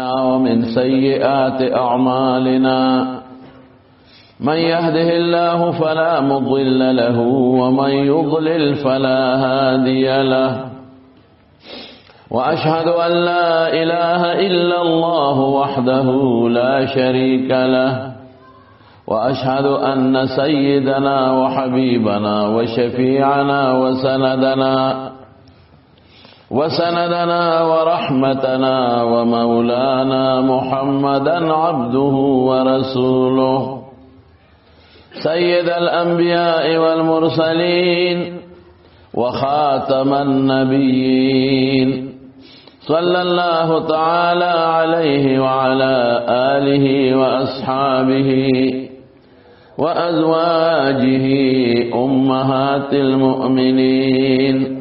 ومن سيئات أعمالنا من يهده الله فلا مضل له ومن يضلل فلا هادي له وأشهد أن لا إله إلا الله وحده لا شريك له وأشهد أن سيدنا وحبيبنا وشفيعنا وسندنا ورحمتنا ومولانا محمدا عبده ورسوله سيد الأنبياء والمرسلين وخاتم النبيين صلى الله تعالى عليه وعلى آله وأصحابه وأزواجه أمهات المؤمنين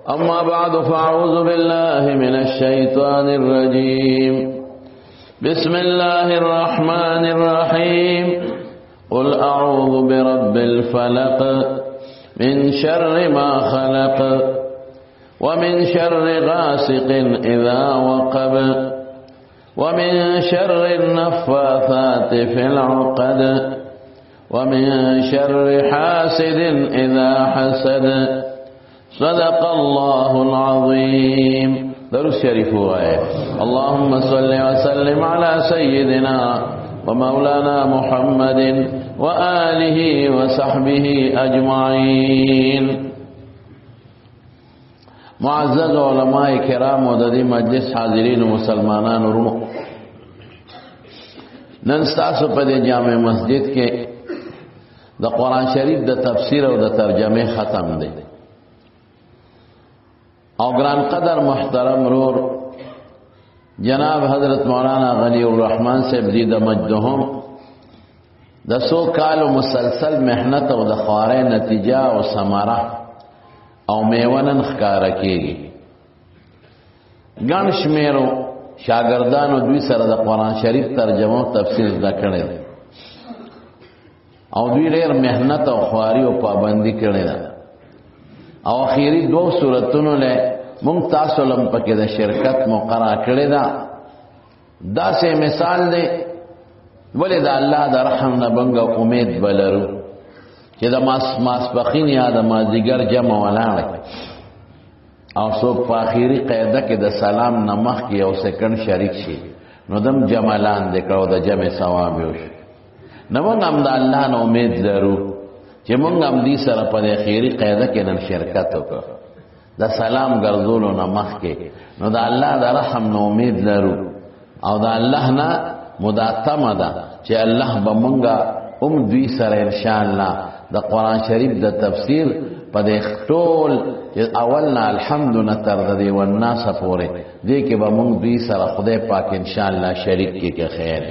أما بعد فأعوذ بالله من الشيطان الرجيم بسم الله الرحمن الرحيم قل أعوذ برب الفلق من شر ما خلق ومن شر غاسق إذا وقب ومن شر النفاثات في العقد ومن شر حاسد إذا حسد صدق الله العظيم. درود شریف ہوئے. اللهم صل وسلم على سيدنا ومولانا محمد وآله وصحبه أجمعين. معزز علماء کرام و ددی مجلس حاضرین و مسلمانان ورونو، نن ستاسو په دې جامع مسجد کې د قرآن شریف د تفسیر او د ترجمه ختم دی او گران قدر محترم رور جناب حضرت مولانا غنی الرحمن صاحب دی د مجدهم د سو کالو مسلسل محنت او د خوارې نتیجه او ثمره او میونن ښکارا کیږي. ګڼ شمیرو شاګردانو دوی سره د قرآن شریف ترجمه او تفسیر زده کړی او دوی ډېر محنت او خواري او پابندي کړې ده او اخیری دو سورتونو له مونږ تاسو لم پکې د شرکت مقرره کړې ده. دا سه مثال دی ولې د الله د رحم نه بنګ امید بلرو چې د ماسپخین یا د مازدیګر جمع ولاړ او څوک په اخیری قاعده کې د سلام نمخ کې یو سکند شریک شي نو دم جمالان د کړو د جمع ثواب وشي. نو موږ هم د الله نه امید لرو چې موږ هم دې سره په اخیری قاعده کې نن شرکت وکړو د سلام ګرځولو نمخ کې. نو د الله د رحم نه امید لرو او د الله نه مداتمه ده چې الله به مونږه دوی سره ان شاء الله د قرآن شریف د تفسیر په دې ټول اولنا الحمدلله تر دې والناس پورې دې کې به مونږ دوی سره خدای پاک ان شاء الله شریک کې خیر.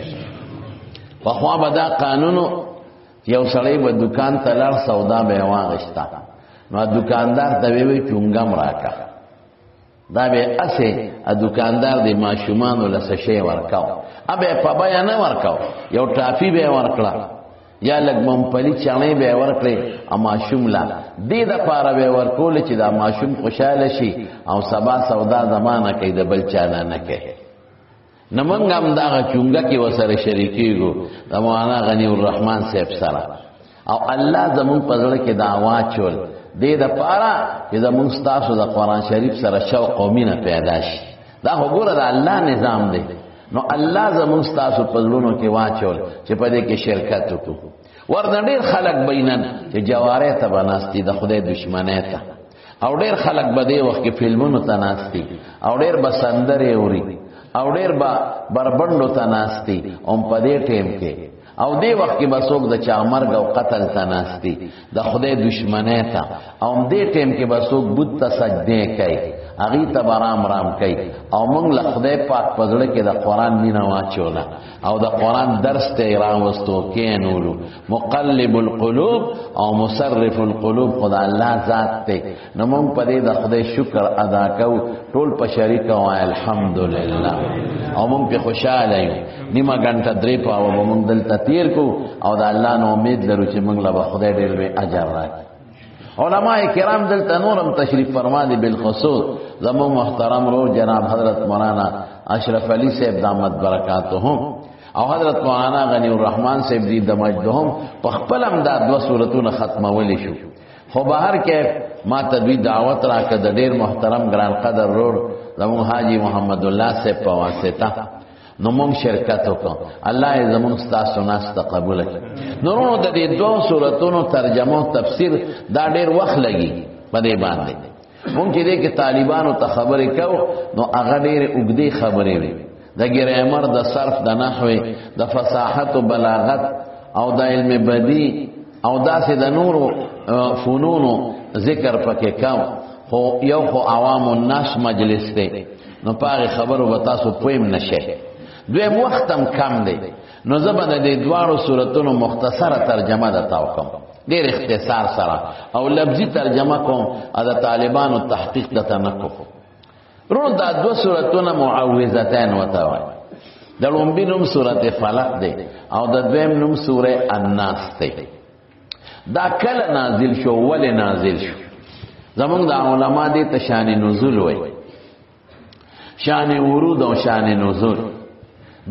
په خوا به دا قانونو یو سړی به دکان ته لار سودا به واغشتا نو دکاندار ته وی چونګم راکا دا به اسه ا دکاندار د ماشومان له شی ورکاو ابه په بیان ورکاو یو ټافی به ورکړه یا لګ ممپلی چانه به ورکړي ا ماشوم لا دې د پاره به ورکول چې دا ماشوم خوشاله شي او سبا سودا زمانہ کې د بل چانه نه کوي. نمنګ هم دا چونګه کې وسره شریکيږو د مولانا غنی الرحمن صاحب سره او الله زمون په ځړ کې دا واچول دې د پاره چې زمون تاسو د قرآن شریف سره شوق او مینه پیدا شي. دا وګوره د الله نظام دی. نو الله زمون تاسو په ځړونو کې واچول چې په دې کې شرکت وکړو. ورته ډېر خلک بینن چې جواره ته بناستي د خدای دشمنه ته او ډېر خلک به دې وخت کې فلمونو ته ناستي او ډېر بسندره اوري او ډېر بربندو ته ناستي او په دې ټیم کې او دې وخت کې بسوک د چا مرګ او قتل ته ناستي د خدای دشمنه ته او دې ټیم کې بسوک بت ته سجده کوي اغي ته برام رام کوي او موږ له خدای پاک پزړه کې د قرآن مینا واچولا او د قرآن درس ته راوستو کینولو. مقلب القلوب او مصرف القلوب خدای الله ذات ته. نو موږ په دې د خدای شکر ادا کوو ټول په شریک او الحمدلله او موږ په خوشاله یو. نیمه غنټه درې پاو موږ دلته تیر کو او د الله نو امید لرو چې موږ له خدای ډېر به اجر راکړي. علماء کرام دلته نورم تشریف فرما دي بالخصوص زمون محترم رو جناب حضرت مولانا اشرف علی صاحب دامت برکاتهم او حضرت مولانا غنی الرحمن صاحب دی دمجدهم په خپل هم دا 2 سورتونه ختمولی شو. خو بهر کې ما تدوی دعوت را کړ د ډیر محترم ګران قدر رو زمون حاجی محمد الله صاحب په واسطه نو مونږ شرکت وکړو. الله یې زمونږ ستاسو ناس ته قبول کړي. نورونو د دې 2 سورتونو ترجمه او تفسیر دا ډیر وخت لګي په دې باندې. مونږ چې دې کې طالبانو ته خبرې کوو نو هغه ډېرې اوږدې خبرې وي، د ګرامر، د صرف، د نحوې، د فصاحت و بلاغت او د علم بدی او داسې د نورو فنونو ذکر پکې کم. خو یو خو عوام الناس مجلس دی نو پاره خبرو به تاسو پویم نشئ. دویم وخت هم کم دی نو زه به د دې 2 سورتونو مختصره ترجمه درته وکړم ډېر اختصار سره او لفظي ترجمه کوم د طالبانو تحقیق دته نه کوم. رون دا 2 سورتونه معوذتین وته وایي. د لومبي نوم سورته فلق دی او د دویم نوم سوره الناس دی. دا کله نازل شو ولې نازل شو؟ زمونږ د علما دې ته شان نزول وایي، شان ورود او شان نزول.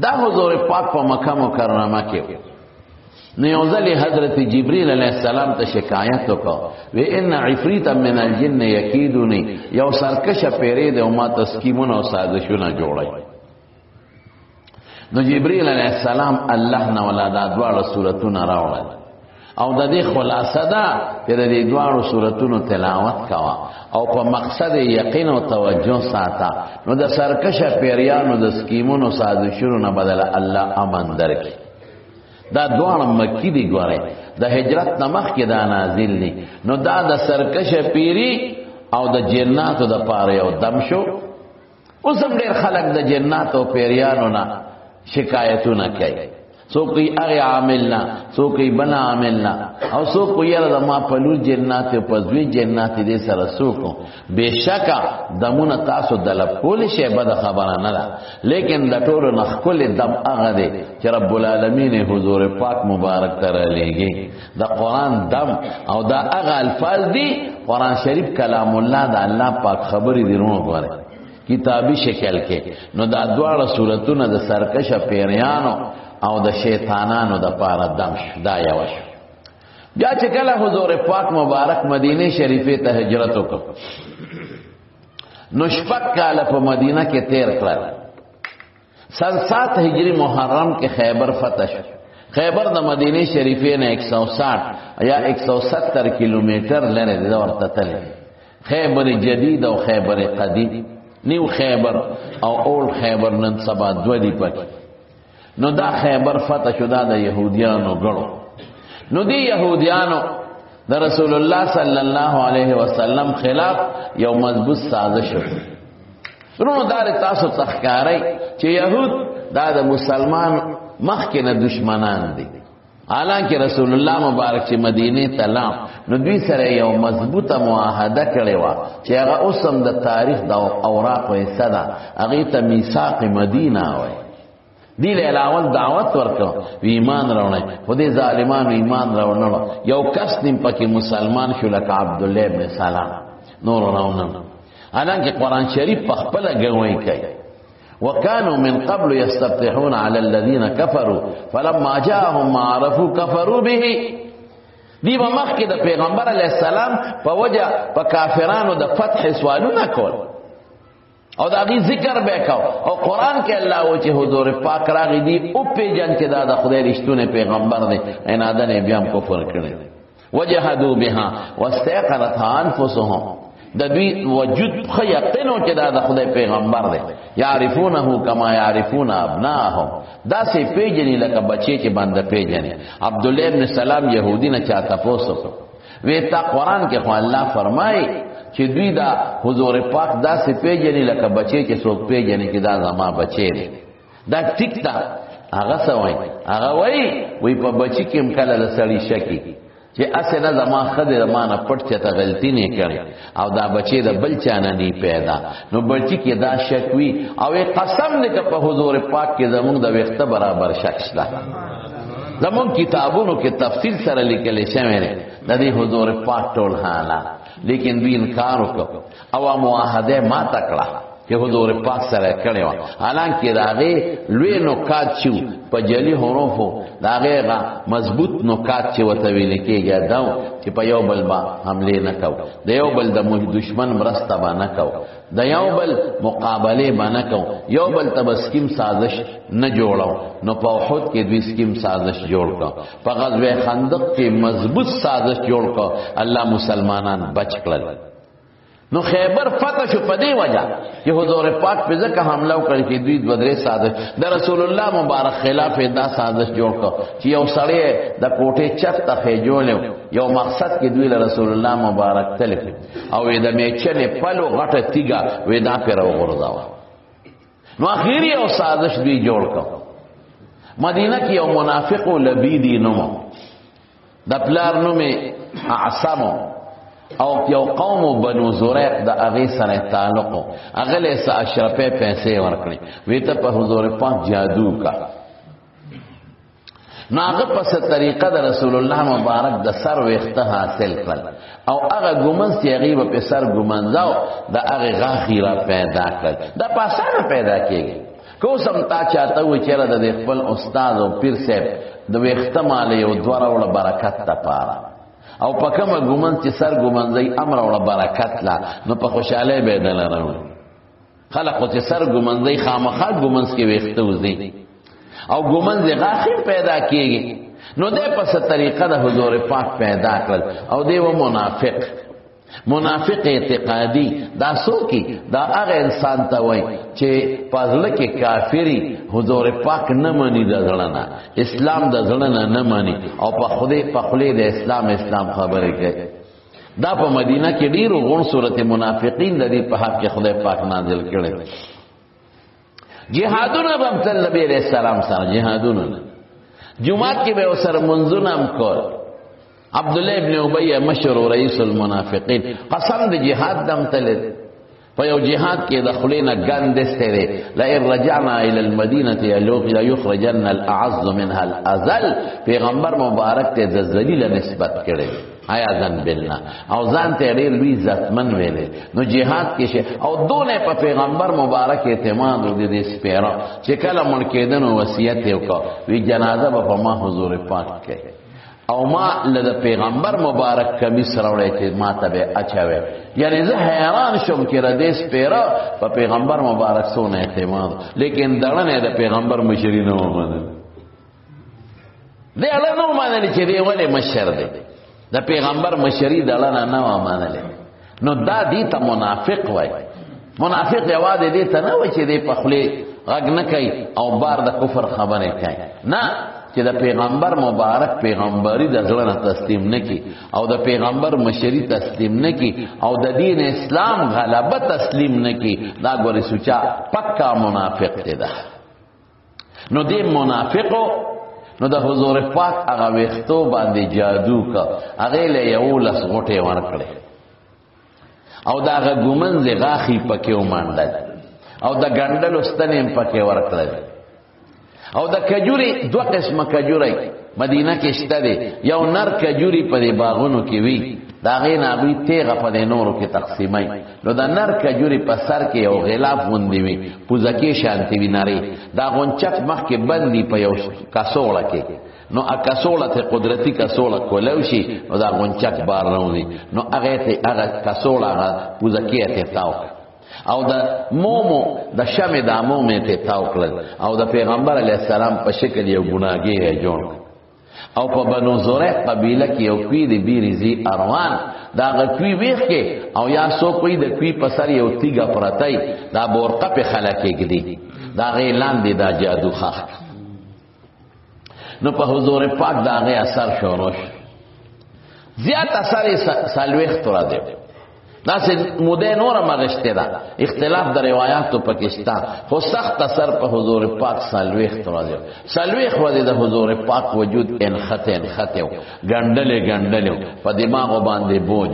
دا حضور پاک په مکه مکرمه کې نو یو ځل حضرت جبرئیل علیہ السلام ته شکایت وکړ و ان عفریتا من الجن یکیدونی، یو سرکشه پیری د ما تسکیمون او سازشونه جوړای. نو جبرئیل علیہ السلام الله نه ولادا 2 سورتونه راوړل او د دې خلاصه ده چې د دې 2 سورتونو تلاوت کوا او په مقصد یقین او توجه ساته نو د سرکشه پیریانو د سکیمونو سازشونو نه بدل الله امن درکړي. دا 2 مکی دی ګوره د هجرت نمخ کې دا نازل دي. نو دا د سرکشه پیری او د جناتو د پاره یو دم شو. اوس هم ډېر خلک د جناتو پیریانو نه شکایتونه کوي. سو کوئی اغی عاملنا، سو کوئی بنا عاملنا او سو کوئی ارد ما پلو جناتی و پزوی جناتی دے سر سوکو. بے شکا دمون تاسو دلب کولی شے بد خبرانه دا، لیکن لطور نخکل دم اغا دے چی رب العالمین حضور پاک مبارک تر لیگی. دا قرآن دم او دا اغا الفاظ دی قرآن شریف کلام اللہ دا اللہ پاک خبری دی رونو کوارے کتابی شکل کے. نو دا 2 سورتون دا سرکش پیریانو او د شیطانانو د پاره دم شو. دا یو شو. بیا چې کله حضور پاک مبارک مدینه شریفه ته هجرت وکړ نو شپږ کاله په مدینه کې تیر کړل. سن 7 هجری محرم کې خیبر فتح شو. خیبر د مدینه شریفه نه 160 یا 170 کیلومتر لري د ورته تل. خیبر جدید او خیبر قدیم، نیو خیبر او اول خیبر نن سبا 2 دی پکې. نو دا خیبر فتح شو دا د یهودیانو ګړو. نو دی یهودیانو د رسول الله صلی الله علیه وسلم خلاف یو مضبوط سازش وکړ. نو دا تاسو تخکاری چې یهود دا د مسلمان مخکې نه دشمنان دي. حالانکه رسول الله مبارک چې مدینه ته لاړ نو دوی سره یو مضبوطه معاهده کړې و چې هغه اوسم د تاریخ د اوراق و صدا هغه ته میثاق مدینه وایي. دی له علاوه دعوت ورکړه و ایمان راوړل. خو دې ظالمانو ایمان راوړل. یو کس نیم پکې مسلمان شو لکه عبد الله ابن سلام، نور راوړل. حالانکه قرآن شریف په خپل غوي کوي وكانوا من قبل يستفتحون على الذين كفروا فلما جاءهم ما عرفوا كفروا به. دی په مخ کې د پیغمبر علی السلام په وجه په کافرانو د فتح سوالونه کول او دا غي ذکر وکاو او قران کې الله و چې حضور پاک راغی دی او پیجن کې دا د خدای رښتونه پیغمبر دی اناده نه بیا کفر کړي. وجحدوا بها واستيقنتها انفسهم. د دوی وجود خو یقینو چې دا د خدای پیغمبر دی. یعرفونه کما یعرفون ابناهم. دا سه پیجنی لکه بچی چې باندې پیجنی. عبد الله ابن سلام يهودي نه چاته پوسو وی تا قران کې خو الله فرمای چې دوی دا حضور پاک دا سه پیجنی لکه بچی چې څوک پیجنی چې دا زما بچی دی. دا ټیک دا هغه سوای هغه وی په بچی کې مکله لسړی شکی چې اسنه زما خدای زمانه پټ چته غلطی نه کړي او دا بچی د بل چانه دی پیدا. نو بچی کې دا شکوي او قسم دې په حضور پاک کې زموږ د وخت برابر شک شته. زموږ کتابونو کې تفصیل سره لیکل شوی دی د دې حضور پاک ټول حالات، لیکن دوی انکار وکړ او معاهده ما تکړه چې حضور پاک سره کړي و. حالانکه داغه لوی نکات چې په جلی حروفو داغه مضبوط نکات چې وته ویل کېږي دا چې په یو بل با حمله نه کو، د یو بل د دشمن مرسته با نه کو، د یو بل مقابله با نه کو، یو بل تبسکیم سازش نه جوړاو. نو په احد کې دوی سکیم سازش جوړ کړ، په غزوه خندق کې مضبوط سازش جوړ کړ، الله مسلمانان بچ کړل. نو خیبر فتح شو په دې وجہ چې حضور پاک په ځکه حمله وکړي چې دوی دوه درې سازش د رسول الله مبارک خلاف دا سازش جوړ کړ چې یو سړی د کوټې چت ته خېجولې یو مقصد کې دوی له رسول الله مبارک تلف او د میچنې پلو غټه تیګه وې دا پر وغورځاوه. نو اخیری یو سازش دوی جوړ کړ. مدینه کې یو منافق لبیدی نوم د پلار نوم اعصمو او یو قوم بنو زریق د هغه سره تعلق هغه له اشرفه پیسې ورکړي وی ته په حضور پاک جادو کا. نو هغه په طریقه د رسول الله مبارک د سر وخته حاصل کړ او هغه ګومنځ چې هغه په سر ګومنځاو د هغه غاخیره پیدا کړ. دا پاسانه پیدا کیږي کو سم تا چاته و چیرې د خپل استاد او پیر صاحب د وخته مال یو دوره ول برکت ته پاره او پکمه ګومن چې سر ګومنځي امر او برکت لا نو په خوشاله به دل راو خلق چې سر ګومنځي خامخا ګومنځ کې وخته وځي او ګومنځ غاخیر پیدا کیږي. نو دې په ست طریقه د حضور پاک پیدا کړل او دی و منافق اعتقادي دا سوکي دا هغه انسان ته وای چې پازله کې کافری حضور پاک نه مانی د ځړنه اسلام د ځړنه نه مانی او په خله د اسلام خبرې کوي. دا په مدینه کې ډیرو غون سورته منافقین د دې په حق کې خدای پاک نازل کړي. جهادونه رحمت نبی علیہ السلام سره جهادونه جمعات کې به سره منځونه هم کول. عبد الله ابن ابي مشهور رئیس المنافقین قسم د جهاد دم تل په یو جهاد کې د خلینا ګندسته دی لا رجعنا الى المدينه لا يخرجن الاعز منها الاذل. پیغمبر مبارک ته د ذلیل نسبت کړي آیا ځان بلنا او ځان ته ډېر لوی عزتمن ویلې. نو جهاد کې او دونه په پیغمبر مبارک اعتماد ودې سپیرا چې کله مړ کېدنو وصیت وکړ وی جنازه په ما حضور پاک کې او ما له پیغمبر مبارک کمی سره چې ما ته اچاوي. یعنی زه حیران شوم چې را دې سپیرا په پیغمبر مبارک سونه اعتماد لیکن دغه د پیغمبر مشري نه ومنل. دې له نو مانل چې دی ولې مشر دی د پیغمبر مشري دغه نه ومنل. نو دا دې ته منافق وای. منافق یوازې دې ته نه وای چې دې په خله غږ نه کوي او بار د کفر خبره کوي، نه چې د پیغمبر مبارک پیغمبري د ځړنه تسلیم نکي او د پیغمبر مشري تسلیم نکي او د دین اسلام غلبه تسلیم نکي. دا ګوري سوچا پکا منافق دی. دا نو دې منافقو نو د حضور پاک هغه وختو باندې جادو کا هغه له یو لس غټه ورکړي او دا هغه ګومنځ غاخي پکې ومانډل او د ګندل واستنیم پکې ورکړل او د کجوري دوه قسمه کجوري مدینه کې شته دي. یو نر کجوري په باغونو کې وی دا غین ابي تیغه په نورو کې تقسیمای. نو د نر کجوري په سر کې یو غلاف وندي وی پوزکی شانتی ویناري دا غونچک مخ کې بندي په یو کاسوړه کې. نو ا کاسوړه ته قدرتي کاسوړه کولوشي نو دا غونچک بار راوځي نو هغه ته هغه کاسوړه پوزکی ته تاو او د مومو د شمع د مومه ته تاو کړل او د پیغمبر علی السلام په شکل یو ګناګي جوړ او په بنو زریق قبیله کې یو کوي د بیرزي اروان دا غوي ویخ کې او یا سو کوئی د کوي په سر یو تیګه پرتای دا بورقه په خلکه کې دي دا غي لاندې دا جادو خاخ. نو په حضور پاک دا غي اثر شوروش زیات اثر سالويخ تر دی. دا سه موده نور مغشته دا اختلاف در روایتو پاکستان خو سخت اثر په حضور پاک سالويخ تر دی. سالويخ و د حضور پاک وجود ان خطه ګندلې په دماغ باندې بوج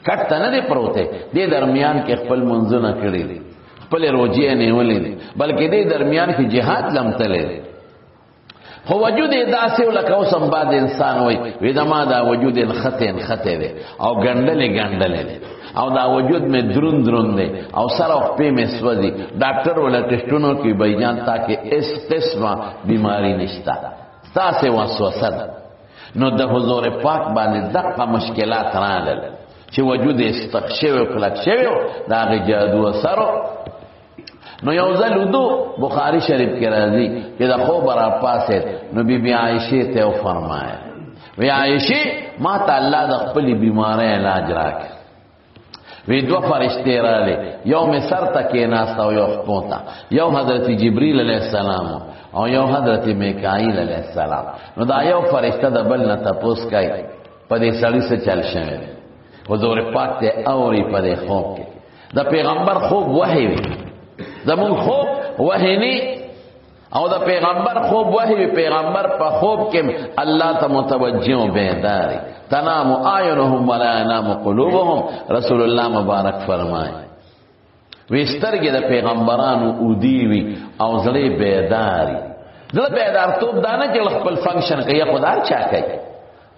کټ نه دی پروته دې درمیان کې خپل منځونه کړی خپل روزي نه ولې بلکې دې درمیان کې jihad لمتلې. خو وجود داسې ولکه اوس هم بعد انسان وي دا ما دا وجود خطه دی او ګنډلې او دا وجود میں درون دی او سر او پې میں سوځي ډاکټر ولا ټیسټونو کې بیان تاکي اس قسمه بیماری نشتا تاسې وسوسه نو د حضور پاک باندې دغه مشکلات راغلل چې وجود استخشوي کلک شوی دا غي جادو اثر نو یو ځل ودو بخاری شریف کې راځي چې دا خوب را پاسه نو بی عائشه ته فرمایا وی عائشه ما ته الله د خپل بیماری علاج راکړي وی دو فرشتے رالی یو میں سر تکی ناستا و یو خپوتا یو حضرت جبریل علیہ السلام او یو حضرت میکائیل علیہ السلام نو دا یو فرشتہ دا بل نتا پوس کئی پا دی سڑی سے چل شوئے حضور پاک تے اوری پا دی خوب کے دا پیغمبر خوب وحی وی دا من خوب وحی نی او دا پیغمبر خوب وحی وی پیغمبر پا خوب کے اللہ تا متوجہوں بیداری تنام آئینهم ولا ینام قلوبهم رسول اللہ مبارک فرمائے ویسترگی دا پیغمبرانو اودیوی او زلی بیداری زلی بیدار توب دانا چل خپل فنکشن کئی خودار چا کئی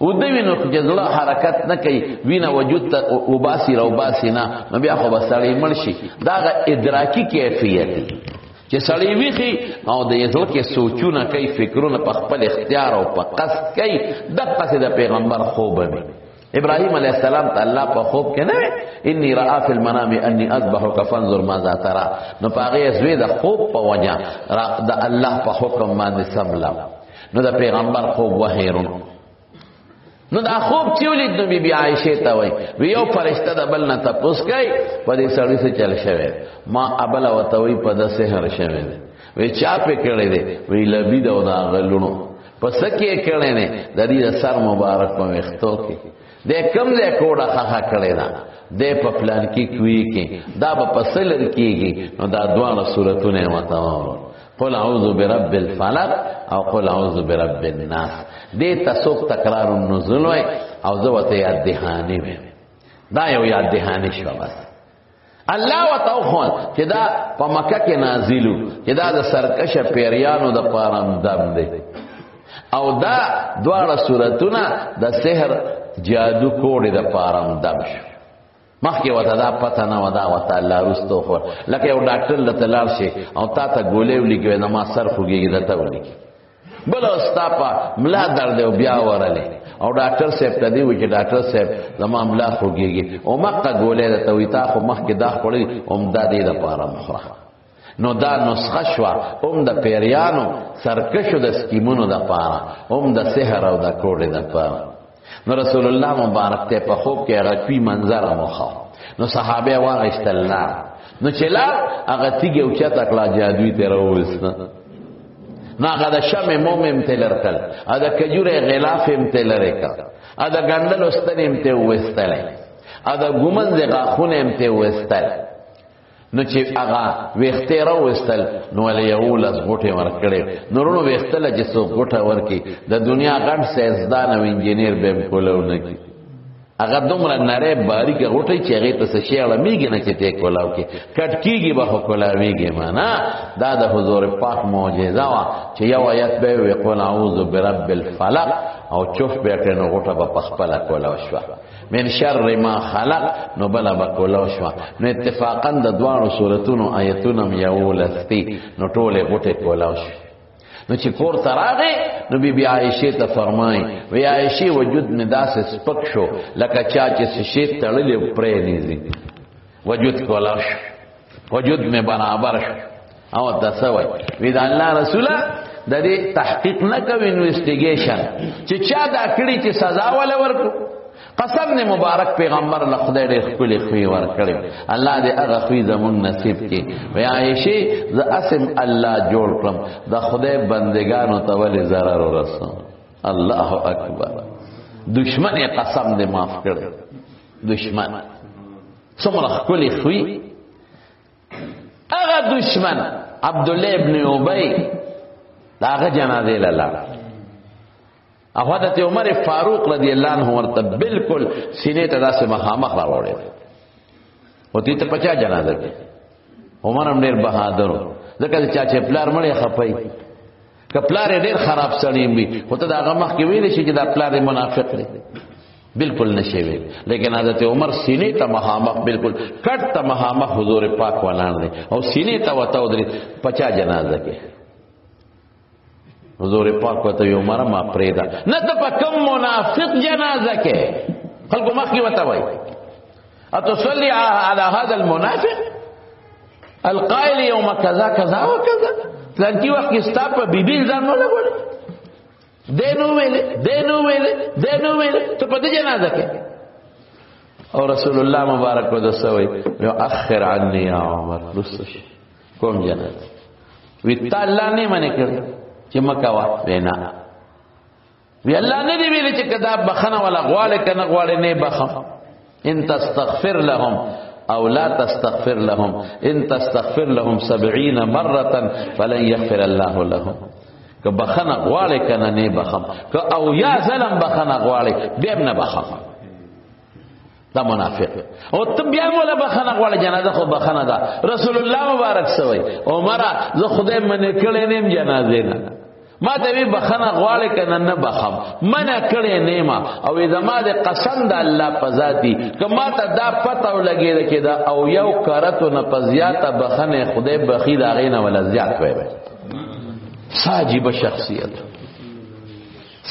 اودیوی نو جزلا حرکت نکی وینا وجود تا اوباسی رو باسی نا بیا خو بسالی مرشی داغا ادراکی کیفیتی چې سړی ویخي او د یزل کې سوچونه کوي فکرونه په خپل اختیار او په قصد کوي دغه څه د پیغمبر خوب دی ابراهیم علیه السلام ته الله په خوب کې نه انی رأى فی المنام انی اذبحک فانظر ماذا ترى نو پاغه زوی د خوب په وجه د الله په حکم باندې سملا نو د پیغمبر خوب وحیرون نو دا خوب چې ولید نو بی عائشه ته وای وی یو فرشتہ د بل نه تپوس کوي په دې سړی څخه چل شوی ما ابل وتوی په د سحر شوی وی چا په کړه دی وی لبی دا غلونو پس کې کړه نه د دې سر مبارک په وختو کې د کم دې کوډه خخه کړه نه د په پلان کې کوي کې دا په پسلر کېږي نو دا دوه سورته وتاو قل اعوذ برب الفلق او قل اعوذ برب الناس دې تاسو تکرار النزول وای او زوته یاد دهانی وای دا یو یاد دهانی شو بس الله وتعالى چې دا په مکه کې نازلو چې دا د سرکش پیریانو د پارم دم دی او دا دواړه سورتونه د سحر جادو کوډه د پارم دم شو مخکې وته دا پته نه ودا وته الله رستو خو لکه یو ډاکټر لته لاړ شي او تا ته ګولې ولګي نو ما سر خوږي دته ولګي بل استاپا ملا درد او بیا ورلې او ډاکټر صاحب ته دی چې ډاکټر صاحب زما ملا خوږي او مکه ګولې دته وي تا خو مخکې دا خوري اومدا دې د پاره مخره نو دا نسخه شو اوم د پیریانو سرکشو د سکیمونو د پاره اوم د سحر او د کوډې د پاره نو رسول الله مبارک ته په خوب کې هغه پی منظر مخه نو صحابه واغشتلنا نو چلا هغه تیګه او چا تکلا جادوی ته راوست نو هغه د شم مومم تلرکل هغه کجوره غلاف هم تلریکا هغه ګندل واستنیم ته وستل هغه ګومنځ غاخونه هم ته وستل نو چې هغه وختې راوستل نو له یو لاس غوټه ورکړې نورونو وختل چې څو غوټه ورکی د دنیا غټ سیزدان او انجینیر به کولونه کی هغه دومره نری باریک غوټه چې هغه ته شیاله میږي نه چې ته کولاو کې کټ کیږي به کولاویږي معنا دا د حضور پاک معجزه وا چې یو آیت به وقول اعوذ برب الفلق او چوف به کړه غوټه په خپل کولاو شو من شر ما خلق نو بلا بکولاو شو نو اتفاقا د دوانو سورتونو آیتونو یولستی نو ټوله غوټه کولاو شو نو چې کور تراغه نو بی عائشه ته فرمای وی عائشه وجود می داس سپک شو لکه چا چې شي تړلې پرې نيزي وجود کولاو شو وجود می برابر شو او دسوي وی د الله رسوله د دې تحقیق نه کوي انویسټیګیشن چې چا دا کړی چې سزا ولا ورکو قسم نے مبارک پیغمبر له خدای دې خپل خوې ور کړی الله دې هغه خوې زمون نصیب کړي وی عائشه ز اسم الله جوړ کړم د خدای بندگانو ته ول zarar ورسو الله اکبر دشمن قسم دې معاف کړي دشمن څومره خپل خوې هغه دشمن عبد الله ابن ابي داغه جنازه لاله حضرت عمر فاروق رضی اللہ عنہ ورته بالکل سینې ته داسې مخامخ راوړل او دې ته پچا جنازه کې عمر هم ډېر بهادر ځکه چې چا چې پلار مړی خپای که پلار ډیر خراب سړی وي خو ته دا هغه مخکې ویلی شي چې دا پلار منافق دی بالکل نشي ویل. لیکن حضرت عمر سینې ته مخامخ بالکل کټ ته مخامخ حضور پاک ولاړ دی او سینې ته وته ودرېد پچا جنازه کې حضور پاک وته وی عمر ما پرېږده نه ته په کوم منافق جنازه کې خلکو مخکې وته وایي اتصلي على هذا المنافق القائل يوم كذا كذا وكذا پلانکی وقت کې ستا په بیبي ځان نه لګولې دینو ویلې ته په دې جنازه کې او رسول الله مبارک ودسوي یو اخر عني يا عمر رسش کوم جنازه وی تعالی نه منې کړ چې مکوا وینا وی الله نه دی ویل چې کدا بخنه ولا غواړي کنه غواړي نه بخم ان تستغفر لهم او لا تستغفر لهم ان تستغفر لهم 70 مرة فلن يغفر الله لهم که بخنه غواړي کنه نه بخم که او یا ظلم بخنه غواړي بیا نه بخم دا منافق او ته بیا مولا بخنه غواړي جنازه خو بخنه ده رسول الله مبارک سوی عمر زه خدای منې کړې نیم جنازه نه ما ته وی بخنه غواړي کنه نه بخم منه کړې نیما او زما د قسم د الله په ذاتی که ما ته دا پته ولګی چې دا او یو کارته نه پزیاته بخنه خدای بخی دا غینه ولا زیات وي ساجب شخصیت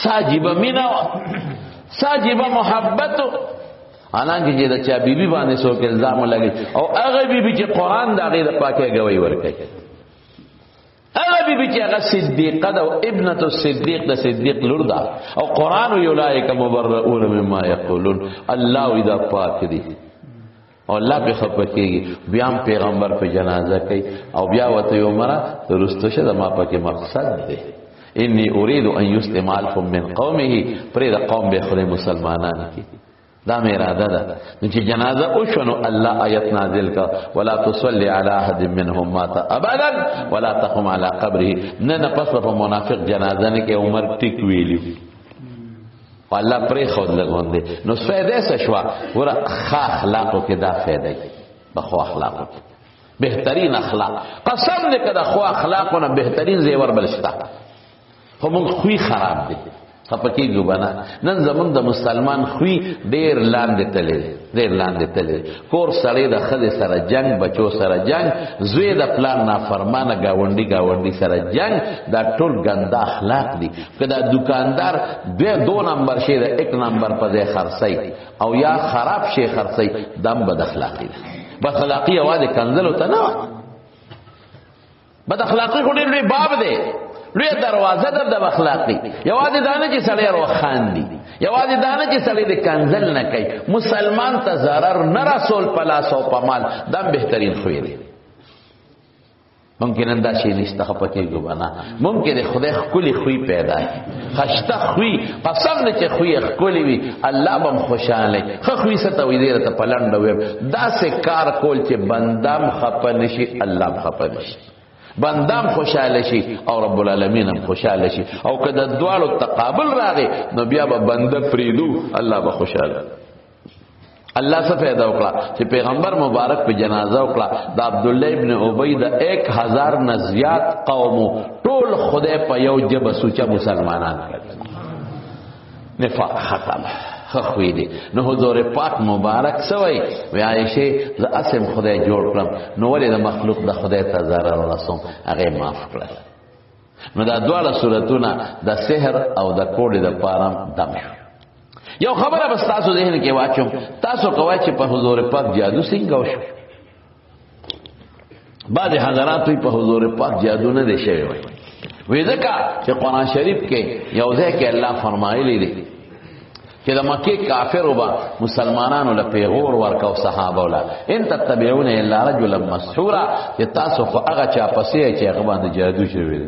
ساجب مینا ساجب محبت حالانکه چې دا چا بیبي باندې څوک الزام لګي او هغه بیبي چې قران دا غیر پاکه گوي ورکړي هغه بیبي چې هغه صدیقه ده او ابنه الصدیق ده صدیق لور ده او قران یولایک مبرؤون مما یقولون الله اذا پاک دي او الله په خپکیږي بیا پیغمبر په جنازه کوي او بیا وته عمره رستشه د ما پکې مقصد دی انی اريد ان يسلم الف من قومه پر د قوم به خله مسلمانان کی دا مې اراده ده چې جنازه او شنو الله آیت نازل کا ولا تصلي على احد منهم مات ابدا ولا تقم على قبره نه پس په منافق جنازه نه کې عمر ټیک ویلی والله پرې خود لګوندې نو فائدې څه شو ور اخلاقو کې دا فائدې بخو اخلاقو بهترین اخلاق قسم دې کده خو اخلاقونه بهترین زیور بلشتا هم خوې خراب دي خپکی ګبنا نن زمون د مسلمان خوې ډیر لاندې تللی کور سړی د خدای سره جنگ بچو سره جنگ زوی د پلان نافرمانه گاونډي سره جنگ دا ټول ګنده اخلاق دي کدا دکاندار دو نمبر شي د 1 نمبر په ځای خرڅي او یا خراب شي خرڅي دم بد اخلاقی ده بد اخلاقی आवाज کنزل ته نه بد اخلاقی خو ډیر باب دی لوی دروازه در د اخلاقی یوازې دانه چې سړی روخان دي یوازې دانه چې سړی د کنزل نه کوي مسلمان ته zarar نه رسول پلاس او پمال دم بهترین خوې دی ممکن انده شي نشته خپکه ګبنا ممکن خدای خولي خوې پیدا خشته خوې قسم نه چې خوې خولي وي الله بم خوشاله خو خوې ست وي دې ته پلند وي دا سه کار کول چې بندام خپن شي الله خپن شي بندام خوشاله شي او رب العالمین هم خوشاله شي او کله دوالو تقابل راغی نو بیا به بنده فریدو الله به خوشاله الله څه پیدا وکړه چې پیغمبر مبارک په جنازه وکړه د عبد الله ابن ابی د 1000 نه زیات قوم ټول خدای په یو جبه سوچا مسلمانان کړل نفاق ختم خوې دي نو حضور پاک مبارک سوی وی عائشه ز اسم خدای جوړ کړم نو ولې د مخلوق د خدای ته zarar ورسوم هغه معاف کړل نو دا دواړه صورتونه د سحر او د کوډې د پارم دم یو خبره بس تاسو ذهن کې واچوم تاسو کوی چې په حضور پاک جادو څنګه وشو بعض حضرات په حضور پاک جادو نه دي شوی وي ځکه چې قرآن شریف کې یو ځای کې الله فرمایلی دی چې د مکه کافر وبا مسلمانانو له پیغور ورکاو صحابه ولا ان تتبعون الا رجلا مسحورا چې تاسو خو هغه چا پسې چې هغه باندې جادو شوی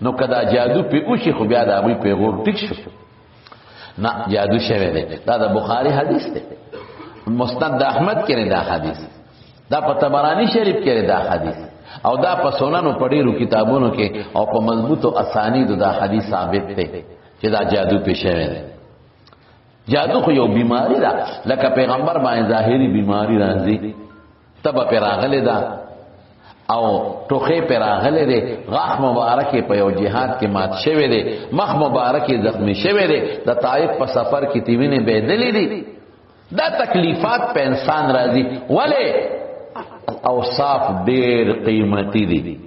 نو کدا جادو په اوشي خو بیا د ابي پیغور ټیک شو نه جادو شوی دی دا د بخاری حدیث دی مسند احمد کې دا حدیث دا په طبرانی شریف کې دا حدیث او دا په سننو پړیرو کتابونو کې او په مضبوطو اسانید دا حدیث ثابت دی چې دا جادو په شوی دی جادو خو یو بیماری ده لکه پیغمبر باندې ظاهری بیماری راځي تبه پر راغله ده او ټوخې پر راغله دي غاښ مبارک په یو جهاد کې مات شوی دی مخ مبارک زخمی شوی دی د طائف په سفر کې تیوینه بيدلې دي دا تکلیفات په انسان راځي ولی اوصاف ډېر قیمتي دي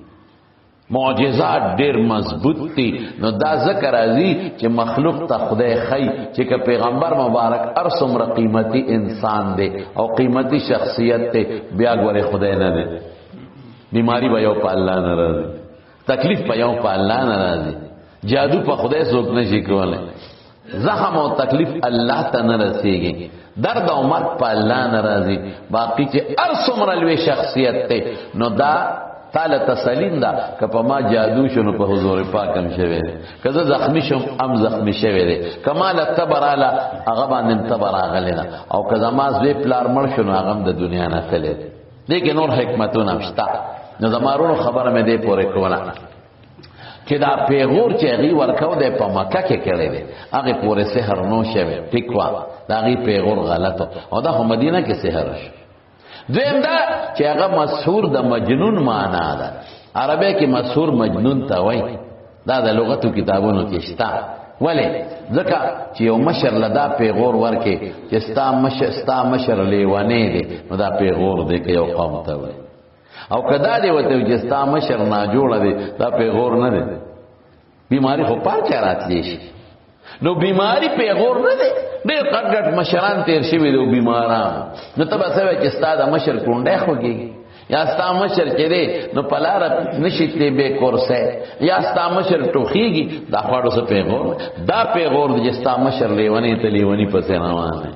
معجزات ډېر مضبوط دي نو دا ذکر راځي چې مخلوق ته خدای خی چې که پیغمبر مبارک ارسم قیمتي انسان دی او قیمتي شخصیت ته بیا ګوره خدای نه دی بیماری به یو په الله ناراضي تکلیف په یو په الله ناراضي جادو په خدای څوک نشي کولای زخم او تکلیف الله ته نه رسیږي درد او مرګ په الله ناراضي باقی چې ارسم رلوي شخصیت ته نو دا تعالی تسلیم دا که په ما جادو شنو په حضور پاک هم شوی دی که زه زخمی شم ام زخمی شوی دی کمال تبراله هغه باندې تبراغلینا او که زما زوی پلار مړ شنو هغه د دنیا نه تللی دی دغه نور حکمتونه مشتا نو زمارونو خبره مې دی پورې کوله چې دا پیغور چې هغه ورکاو دی په مکه کې کړی دی هغه پورې سحر نو شوی ټیکوا دا هغه پیغور غلطو او دا هم مدینه کې سحر شو دویم دا چې هغه مسحور د مجنون معنا ده عربی کې مسحور مجنون ته وایي دا د لغتو کتابونو کې شته ولی ځکه چې یو مشر لدا پیغور ورکې چې ستا مشر لیوانې دی نو دا پیغور دی که یو قوم ته وایي او کدا دی وته چې ستا مشر ناجوړه دی دا پیغور نه دی بیماری خو پاچا راتلی شي نو بیماری پیغور نه دی ډېر قدرت مشران تیر شوي دي بیماران نو ته به څه چې ستا د مشر کونډه خوږي یا ستا مشر چې دی نو پلار نشیتلی به کورسه یا ستا مشر ټوخیږي دا خواړو څه پیغور دا پیغور د ستا مشر لیونی ته لیونی پسې روانه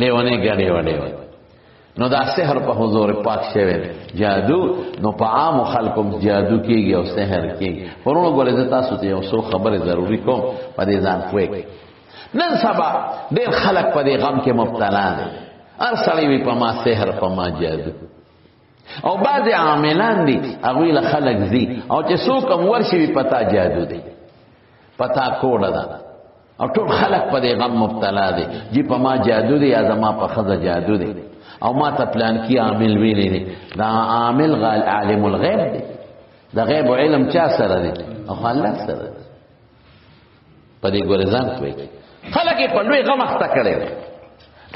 لیونی ګړې وړې نو دا سحر په حضور پاک شوی جادو نو په عام خلکو جادو کیږي او سحر کیږي ورونو ګورې زه تاسو ته یو څو خبره ضروری کوم په دې ځان کوی نن سبا ډېر خلک په دې غم کې مبتلا دي هر سړی وي په ما سحر په ما جادو او بعض عاملان دي هغه له خلک زی او چې څوک هم ورشي پتا جادو دی پتا کوډه ده او ټول خلک په دې غم مبتلا دي چې په ما جادو دی یا زما په خزه جادو دی او ما ته پلان کی عامل ویلې دي دا عامل عالم الغیب دی دا غیب علم چا سره دی او الله سره دی په دې ګورزان کوي خلک په لوی غم اخته کړي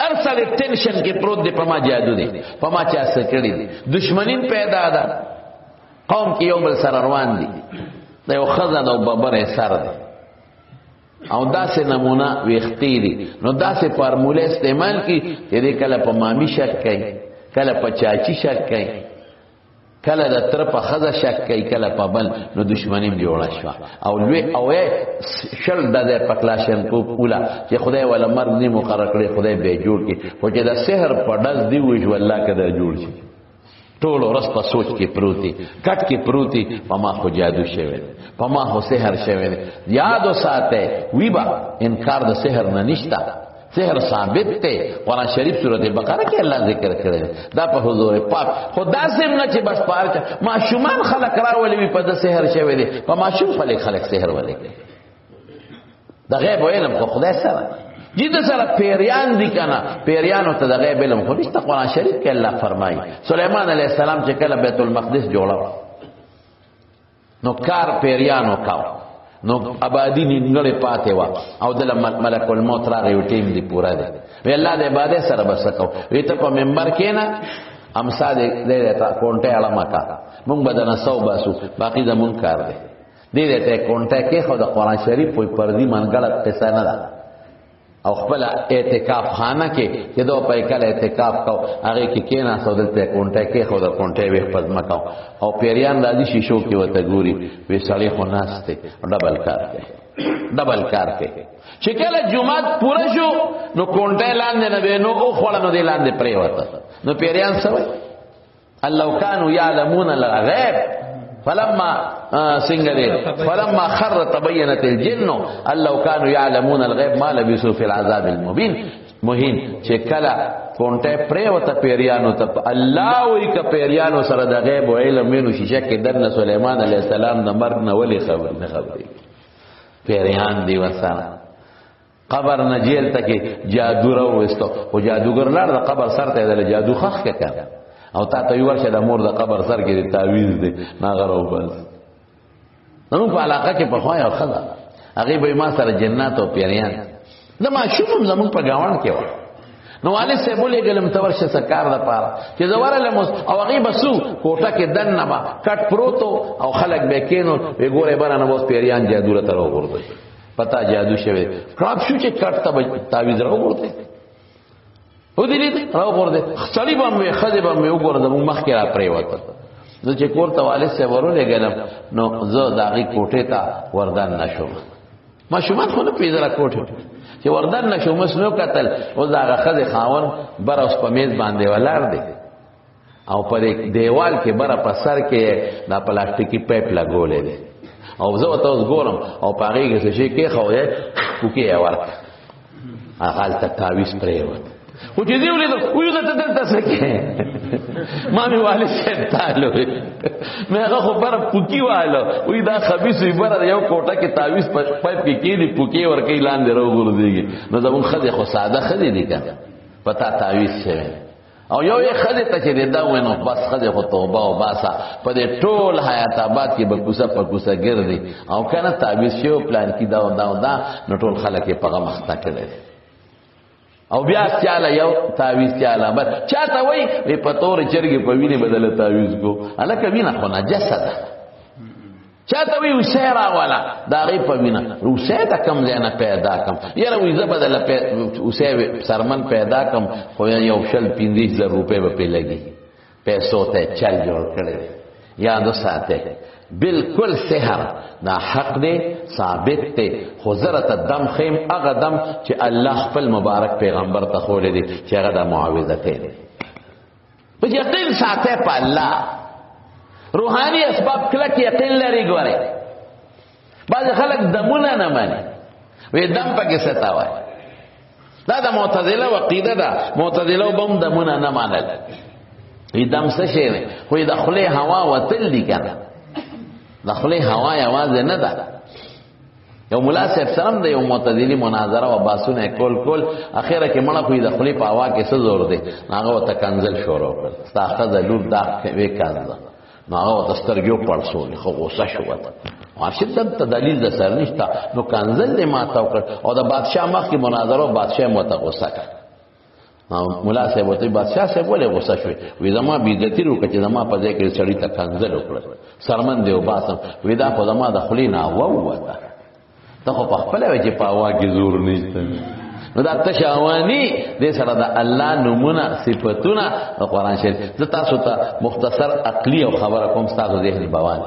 ارسل ټینشن کې پروت دی په ما جادو دی په ما چا سره کړي دي دشمنین پیدا ده قوم کې یو بل سره روان دي دا یو خزان او ببر سره دی او داسې نمونه ویختی دي نو داسې فارموله استعمال کی چې دې کله په مامی شک کوي کله په چاچی شک کوي کله د تر په خزه شک کوي کله په بل نو دشمنی جوړه شو او لوی او شل د پکلاشن کو پولا چې خدای ولا مرګ نه مقرر کړی خدای به جوړ کی خو چې د سحر په دز دی وښ والله کده جوړ شي ټول ورځ په سوچ کې پروتي کټ کې پروتي په ما خو جادو شوی په ما خو سحر شوی یاد وساته ویبا انکار د سحر نه نشتا سحر ثابت ته قرآن شریف سورۃ بقره کې الله ذکر کړی دا په حضور پاک خدا سم نه چې بس پارچ معشومان خلق راولي په د سحر شوی دي په معشوم خلق سحر ولي دا غیب علم خو خدای سره جید سره پیریان دی کنا پیریانو ته د غیب علم خو نشته قرآن شریف کې الله فرمایي سليمان علیه السلام چې کله بیت المقدس جوړاو نو کار پیریانو کاو نو آبادی نیمګړې پاتې وا او د ملک الموت راغی ټیم دی پورا دی وی الله د عبادت سره بس کو وی ته په منبر کې نه امسا دې ته کونټه علما کا مونږ بدن سو باسو باقی زمون کار دی دې ته کونټه کې خو د قرآن شریف په پردي منګړه قصه نه ده او خپل اعتکاف خانه کې چې دوه په کله اعتکاف کو هغه کې کینا سودلته کونټه کې خو د کونټه وې پزما کو او پیریان راځي شیشو کې وته ګوري وې سړی خو ناشته ډبل کار کوي چې کله جمعه پوره شو نو کونټه لاندې نه به نو او خړ نو دی لاندې پرې وته نو پیریان سوي الله كانوا يعلمون الغيب فلما خر تبينت الجن لو كانوا يعلمون الغيب ما لبثوا في العذاب المبين مهین چې کله کونټه پریوته پیریانو ته الله وی ک پیریانو سره د غیب او علم مینو شیشه کې درنه سليمان عليه السلام د مرګ نه ولي خبري پیریان دی وسانه قبر نه جیل ته کې جادو راوستو او جادوګر لار د قبر سره ته د جادو خخ کې کړ او تا ته ورشه د مور د قبر سر کې تعویذ دی ناغرو بس نو په علاقه کې په خوای او خدا هغه به ما سره جنات او پیریان د ما شوم زمون په گاوند کې و نو والد سے بولې ګلم تورشه سکار د پاره چې زواره لمس او هغه بسو کوټه کې دن نه با کټ پروتو او خلک به کینو وی ګوره برانه وس پیریان جادو له تر وګورځي پتا جادو شوی کړه شو چې کټ ته تعویذ راو ورته و دې دې راو ورته خړی باندې خدای باندې وګوره د مخ کې را پرې وته زه چې کوړه والد سے ورولې ګلم نو زه داغي کوټه ته وردان نشم ما شومان خو نه پیژره کوټه چې وردان نشو مسلو قتل او زاغه خزه خاون بر اوس په میز باندې ولار دی او پر دیوال کې بر په سر کې دا پلاستیکي پایپ لګولې دی او زه ته اوس ګورم او پاره کې څه شي کې خو یې کوکي ورک هغه ته تعویذ پرې و خو چې دی ولې وې ته دلته څه کې ما می والي څه تعالو مې هغه خو بر پوکی والو وې دا خبيث بر یو کوټه کې تعویذ پایپ کې کېدی پوکی ورکې لاندې راو ګرځيږي نو زمون خدای خو ساده خدای دی کنه پتا تعویذ شوی او یو یې خدای ته چې دا ونه بس خدای خو توبه او باسا په دې ټول حیات آباد کې به کوسه په کوسه ګرځي او کنه تعویذ شو پلان کې دا نو ټول خلک په هغه مخته کړي او بیا چاله یو تعویذ چاله بس چاته وای په تور چرګي په ویني بدله تعویذ کو الکه وینه خو نجسه ده چاته وای وسیرا والا دا غي په وینه روسه دا کم ځنه پیدا کم یره وې زبدل په وسه سرمن پیدا کم خو یو شل 15000 روپے به لګي پیسو ته چل جوړ کړي یاد ساته بالکل سحر دا حق دی ثابت دی خزرت الدم خیم اغه دم چې الله خپل مبارک پیغمبر ته خولې دي چې هغه د معاوضته دي په یقین ساته په الله روحاني اسباب کله کې یقین لري ګوره بعض خلک دمونه نه مانی وې دم پکې ستا وای دا د معتزله عقیده ده معتزله وبم دمونه نه مانل وې دم څه شي خو د خله هوا وتل دي کنه دخلی هوا आवाज نه ده یو مولا صاحب سلام د یو معتزلی مناظره او باسونه کول اخیره کې مړه کوي دخلی په هوا کې څه زور دی هغه ته کنزل شروع کړ تاخذ لور دا وی کاندله هغه ته سترګو پړسول خو غوسه شو وته واشدت دلیل د سر نشته نو کنزل دې ماته وکړ او د بادشاہ مخ کې مناظره او بادشاہ مت غوسه کړ مولا صاحب وته بادشاہ صاحب ولې غوسه شوی وې زما بیزتی رو کچې زما په ځای کې سړی ته کنزل وکړ سرمن دی او باسم وې دا په زما د خلینا ووته ته خو په خپل وجه په هوا کې زور نشته نو دا تشاوانی دې سره د الله نمونه صفاتونه قرآن شریف زه تاسو ته مختصر عقلی او خبره کوم تاسو ذهن بوان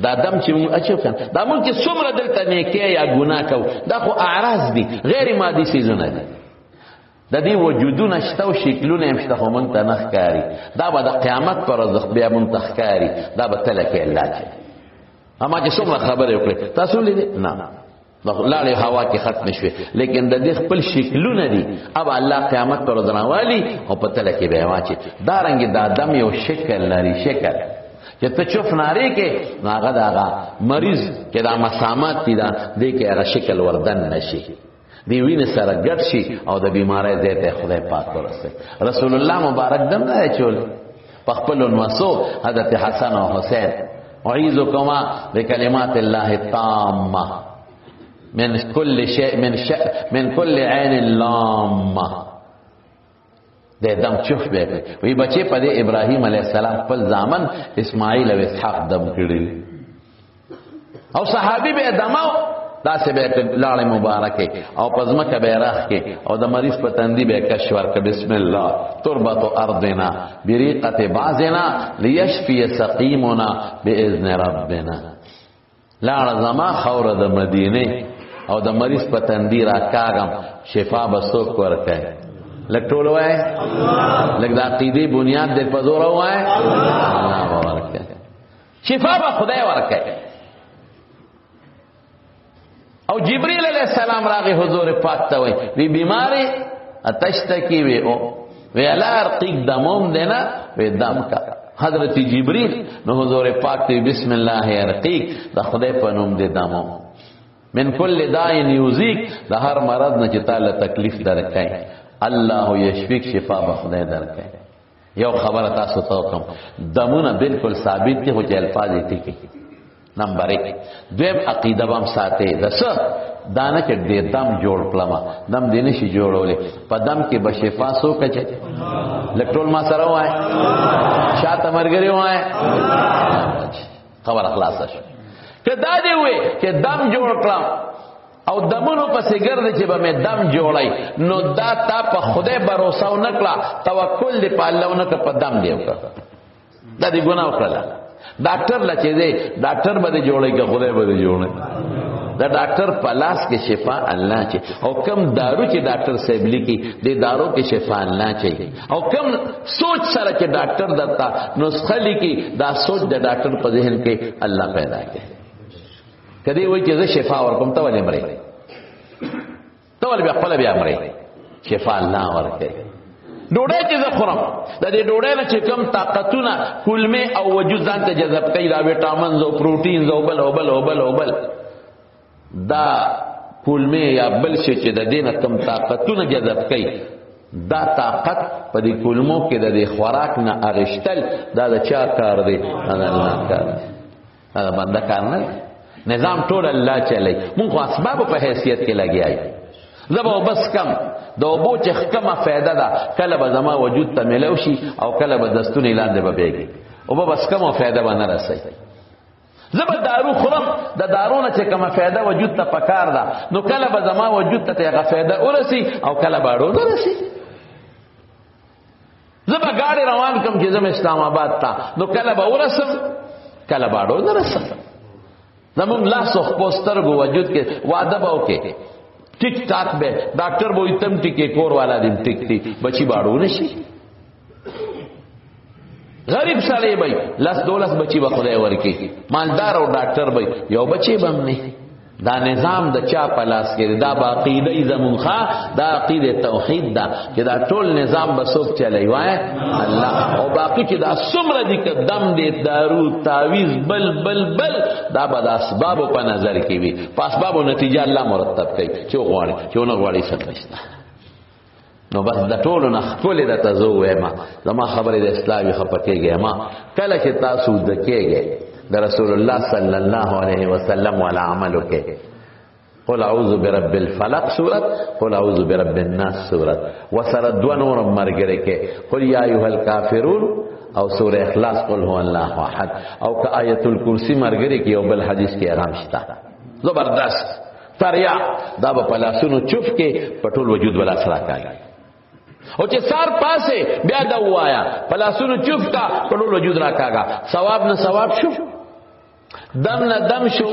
دا دم چې موږ اچو کړ دا موږ چې څومره دلته نیکه یا ګناه کو دا خو اعراض دي غیر مادي سيزونه دي د دې وجودونه شته او شکلونه هم شته خو مونږ ته نه ښکاري دا به د قیامت پر ورځ بیا مونږ ته ښکاري دا به تل کې الله دی اما چې څومره خبرې وکړي تاسو لیدې نه لاړې هوا کې ختم شوه لیکن د دې خپل شکلونه دي اب الله قیامت پر ورځ راوالي او په تل کې به واچي دا رنګ د ادم یو شکل لري شکل چې ته چوف ناری کې هغه دا مریض کې دا مسامات دي دا دې کې هغه شکل وردن نشي دی وینه سره ګډ شي او د بیماری زیته خدای پاک ورسه رسول الله مبارک دم نه چول په خپل نوسو حضرت حسن او حسین اعوذکما بکلمات الله التامه من كل شيء من كل عين لامه د دم چوف به وی بچي په ابراهيم عليه السلام خپل ځامن اسماعیل او اسحاق دم کړی او صحابي به دمو دا سه به لاړې مبارکه او پزمکه به راخ کې او د مریض په تندي به کش ورک بسم الله تربت ارضنا بریقه بعضنا ليشفي سقيمنا باذن ربنا لاړ زما خوره د مدینه او د مریض په تندي را کاغم شفا بسوک ورکه لکټول وای لک د عقیده بنیاد د پزور وای الله ورکه شفا به خدای ورکه او جبريل علیہ السلام راغی حضور پاک ته وی بیماری اتشتکی وی او وی الا ارقیق دموم دینا وی دم کا حضرت جبريل نو حضور پاک ته بسم الله ارقیق د خدای په نوم دې دموم من کل داء یوزیک د هر مرض نه چې تعالی تکلیف درکای الله یشفیک شفا به خدای درکای یو خبره تاسو ته کوم دمونه بالکل ثابت دي خو چې الفاظ یې ټیکي نمبر 1 دویم عقیده بم ساته دس دانه کې دې دم جوړ کړم دم دې نشي جوړولې په دم کې به شفا سو کچ لکټول ما سره وای شاته مرګري وای خبر اخلاص شو کدا دې وې چې دم جوړ کړم او دمونو پسې ګرځي چې به مې دم جوړای نو دا تا په خدای باور نکړه توکل دې په الله نه په دم دی وکړه دا دې ګناه وکړه ډاکټر لچې دې ډاکټر به جوړای که خدای به جوړای دا ډاکټر په لاس کې شفا الله چي او کم دارو چې ډاکټر صاحب لیکي دې دارو کې شفا الله چي او کم سوچ سره چې ډاکټر دتا نسخه لیکي دا سوچ د ډاکټر په ذهن کې الله پیدا کړي کدی وای چې زه شفا ورکوم ته ولې مړې ته ولې بیا خپل بیا مړې شفا الله ورکړي ډوډۍ چې زه خورم د دې ډوډۍ نه چې کم طاقتونه کولمه او وجود ځان ته جذب کوي دا وټامینز او پروتینز او بل دا کولمه یا بل شي چې د دې نه کم طاقتونه جذب کوي دا طاقت په دې کولمو کې د خوراک نه اغشتل دا د چا کار دی الله کار دا بنده کار نه نظام ټول الله چلی مونږ اسباب په حیثیت کې لګیای زبا بس کم د اوبو چې کمه فایده ده کله به زما وجود ته ملو شي او کله به دستونه لاندې به بیږي او به بس کمه فایده باندې راسي زبا دارو خورم د دارونه چې کمه فایده وجود ته پکار ده نو کله به زما وجود ته هغه فایده ورسي او کله به ورو رسي زبا ګاډي روان کوم چې زم اسلام آباد ته نو کله به ورسم کله به ورو رسم زمون لاس او پوسټر گو وجود کې وعده به وکي ټیک ټاک به ډاکټر به تم ټیکې کور والا دې ټیک ټیک بچي باړو نشي غریب سړی به لاس دولس بچي به خدای ورکی مالدار او ډاکټر به یو بچي بم نه دا نظام د چا په لاس کې دا باقیده زمونخه دا عقیده توحید دا چې دا ټول نظام به څوک چلای وای الله او باقی چې دا څومره دي که دم دې دارو تعویز بل دا به د اسباب په نظر کې وي په اسبابو نتیجه الله مرتب کوي چې غواړي چې نه غواړي څه نشته نو بس د ټولو نه خپل د تزو ما زما خبره د اسلامي خپکیږي ما کله چې تاسو دکېږي د رسول الله صلی الله علیه وسلم ولا عملو کې قل اعوذ برب الفلق سورت قل اعوذ برب الناس سورت وسره دو نور مرګره کې قل یا ایها الکافرون او سوره اخلاص قل هو الله احد او که آیت الکرسی مرګره کې او بل حدیث کې آرام شته زبردست تریا دا په لاسونو چوف کې پټول وجود ولا سره کوي او چې سار پاسه بیا دا وایا پلاسونو چوف کا پټول وجود راکاګه ثواب نه ثواب شو دم نه دم شو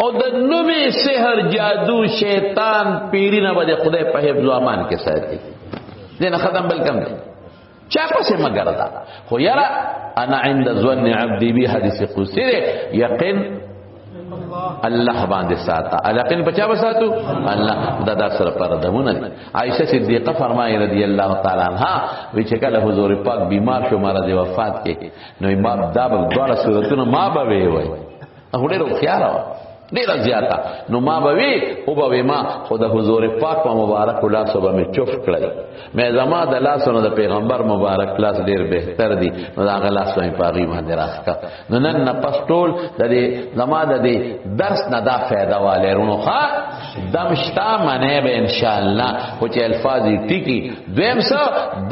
او د نومي سحر جادو شیطان پیری نه بده خدای په حفظ و امان کې ساتي دنه ختم بل کم دی چا پسې مگر دا خو یاره انا عند ظن عبدي بي حدیث قدسی یقین الله باندې ساته الاقین بچا وساتو الله دا سره پر دمونه عائشہ صدیقہ فرمایي رضی الله تعالی عنها وی چې کله حضور پاک بیمار شو مرض وفات کې نو امام دا په ډول صورتونو ما به وي هغه ډېر خیال ډیر زیاته نو ما به وی او به ما خود حضور پاک په مبارک لاس به می چوف کړل مې زما د لاسونو د پیغمبر مبارک لاس ډیر بهتر دی نو دا غلاس مې پاغي باندې راځه نو نن پښتول د دې زما د دې درس نه دا فائدہ والے رونو ښا دمشتا منه به ان شاء الله خو چې الفاظ ټیکی دویم څه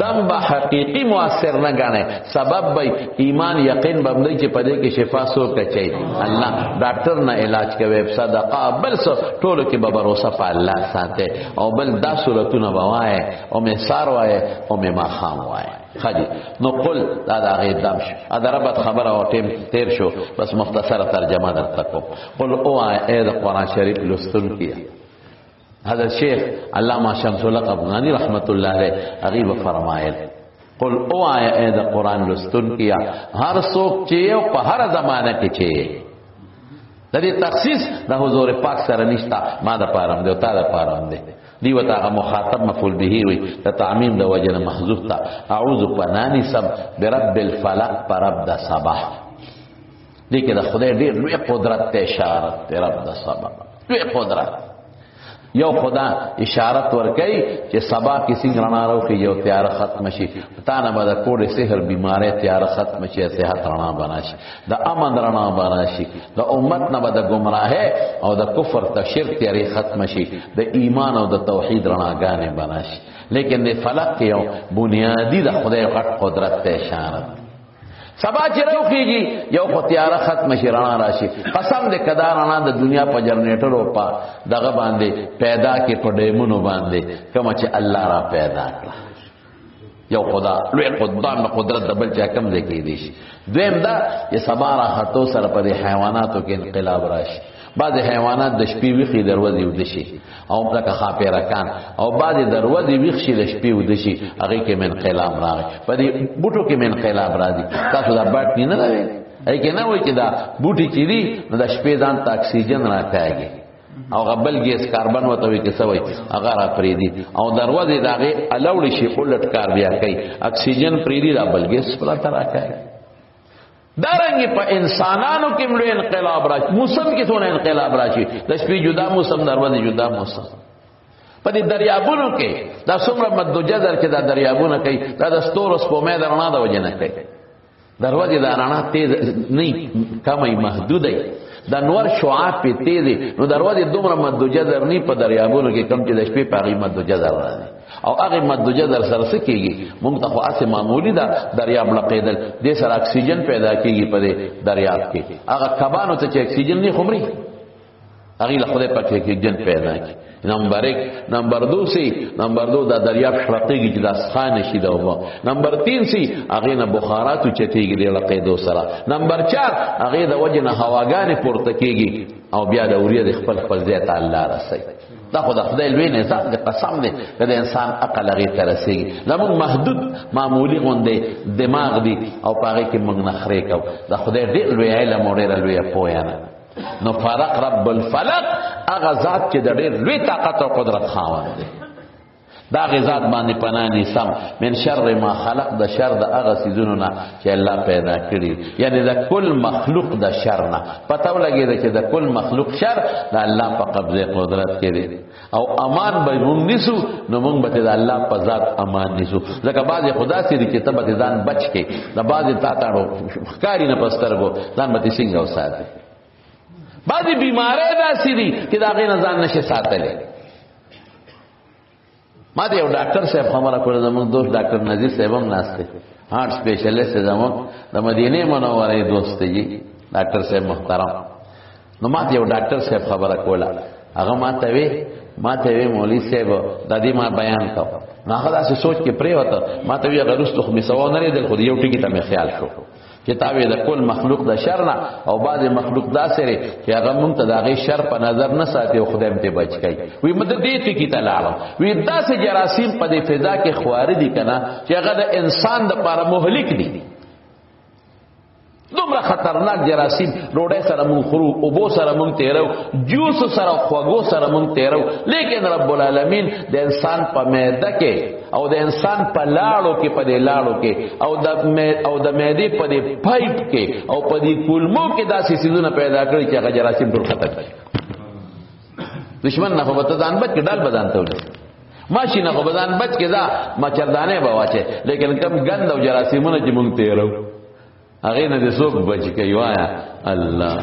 دم به حقيقي موثر نه غنه سبب به ایمان یقین باندې چې پدې کې شفا سو کچي الله ډاکټر نه علاج ویب صدقه بل سو ټولو کې به باور په الله ساته او بل دا صورتونه بوای او می سار وای او می ما خام وای خدي نو قل دا غي دم شو ادربت خبره او ټیم تیر شو بس مختصره ترجمه درته کوم قل او اے د قران شریف لستون کیا حضرت شیخ علامہ شمس الحق افغانی رحمت اللہ علیہ غیب فرمایل قل او اے د قران لستون کیا هر څوک چې او په هر زمانہ کې چې د دې تخصیص د حضور پاک سره نشتا ما د پارم دی او تا د پارم دی دی وتا مخاطب مفعول به وي د تعمیم د وجه محذوف تا اعوذ پنانی سب برب الفلق پر رب د صباح دې کې د خدای ډېر لوی قدرت ته اشاره ته رب د صباح لوی قدرت یو خدا اشارت ورکي چې سبا کې څنګه رڼا راوخي یو تیار ختم شي تا نه به د کوډ سحر بیماری تیار ختم شي صحت رڼا بناشي د امن رڼا بناشي د امت نه به د گمراهه او د کفر ته شرک تیاری ختم شي د ایمان او د توحید رڼاګانې بناشي لیکن د فلک کې یو بنیادی د خدای غټ قدرت ته اشاره سبا چې راوخیږي یو خو تیاره ختم شي رڼا راشي قسم دې کدا رڼا د دنیا په جنریټر او په دغه باندې پیدا کې په ډیمونو باندې کوم چې الله را پیدا کړ یو خدا لوی قدرت د بل چا کم ځای کې دی شي دویم دا چې سبا را هټو سره په حیواناتو کې انقلاب راشي بعض حیوانات د شپې ویخي دروازې ودشي او لکه خاپیرکان او بعض دروازې ویخشي د شپې ودشي هغه کې انقلاب راغی په دې بوټو کې انقلاب راځي تاسو دا باټ نه راوي اې کې نه وای چې دا بوټي چې دي نو د شپې ځان ته اکسیجن راکاږي او غبل ګیس کاربن وته وي کې سوي هغه را پریدي او دروازې داغه الاوړي شي الټ کار بیا کوي اکسیجن پریدي دا بل ګیس پر تر راکاږي دارنګ په انسانانو کې مړ انقلاب راشي موسم کې څونه انقلاب راشي د شپې جدا موسم دروازه جدا موسم په دې دریابونو کې دا څومره مدوجذر چې دا دریابونه کوي دا د ستورو سپومې درنا د وجه نه کوي دروازه دا رڼا تیز نه کمه محدوده دا نور شعاع په تیز نو دروازه دومره مدوجذر نه په دریابونو کې کم چې د شپې په غي مدوجذر راځي او هغه مدوجذر سره سکیږي موږ ته خو اسه معمولی دا دریاب لقیدل د سره اکسیجن پیدا کیږي په دریاب کې هغه کبانو ته چې اکسیجن نه خمري هغه له خدای پاک اکسیجن پیدا کی نمبر 1 نمبر 2 سی نمبر 2 دا دریاب شړقېږي چې د اسخان شي دا و نمبر 3 سی هغه نه بخارات چتېږي د لقیدو سره نمبر 4 هغه د وجه نه هواګانې پورته کیږي او بیا د اوریا د خپل ځای ته الله رسي دا خو د خدای لوی نظام د قسم دی د انسان عقل هغه ته رسیږي زموږ محدود معمولی غوندې دماغ دی او پاره کې موږ نخرې کو د خدای ډېر لوی علم او ډېر لوی پوهه نه نو فرق رب الفلق هغه ذات چې د ډېر لوی طاقت او قدرت خاوند دی دا غزاد باندې پناه نیسم من شر ما خلق د شر د هغه سيزونو نه چې الله پیدا کړی یعنی د کل مخلوق د شر نه پته ولګی چې د کل مخلوق شر د الله په قبضه قدرت کې دی او امان به موږ نیسو نو موږ به د الله په ذات امان نیسو ځکه بعض خدا سي دي چې ته به ځان بچ کې د بعض تاړو ښکاری نه پسترګو ځان به څنګه وساتي بعض بیمارۍ داسې دي چې دا غي نه ځان نشي ساتلی ما ته یو ډاکټر صاحب خبره کړې زموږ دوست ډاکټر نذیر صاحب هم ناشته هارت سپیشلیست زموږ د مدینه منورې دوست دی ډاکټر صاحب محترم نو ما ته یو ډاکټر صاحب خبره کوله هغه ما ته وی مولوی صاحب د دې ما بیان کاو نه خدا سه سوچ کې پرې وته ما ته وی اگر رستو خو می سوا نه لري خو یو ټکی ته مې خیال شو کتابه د کل مخلوق د شر نه او بعض مخلوق دا سره چې هغه مونږ ته دغه شر په نظر نه ساتي او خدای مته بچ کړي وی مدد دې ته کی تعالی وی دا سه جراثیم په دې فضا کې خواري دي کنه چې هغه د انسان د لپاره مهلک دي دومره خطرناک جراثیم روډه سره مونږ خورو او بو سره مونږ تیرو جوس سره خوګو سره مونږ تیرو لیکن رب العالمین د انسان په معده کې او د انسان په لاړو کې په دې لاړو کې او د معدې په دې پایپ کې او په دې کولمو کې داسې سيزونه پیدا کړی چې هغه جراثیم ټول ختم کړي دشمن نه هوته ځان بچ کې ډال بدن ته ولې ماشي نه بدن بچ کې دا مچردانه بواچه لیکن کم غند او جراثیمونه چې مونږ تیرو هغه نه د څوک بچ کی وایا الله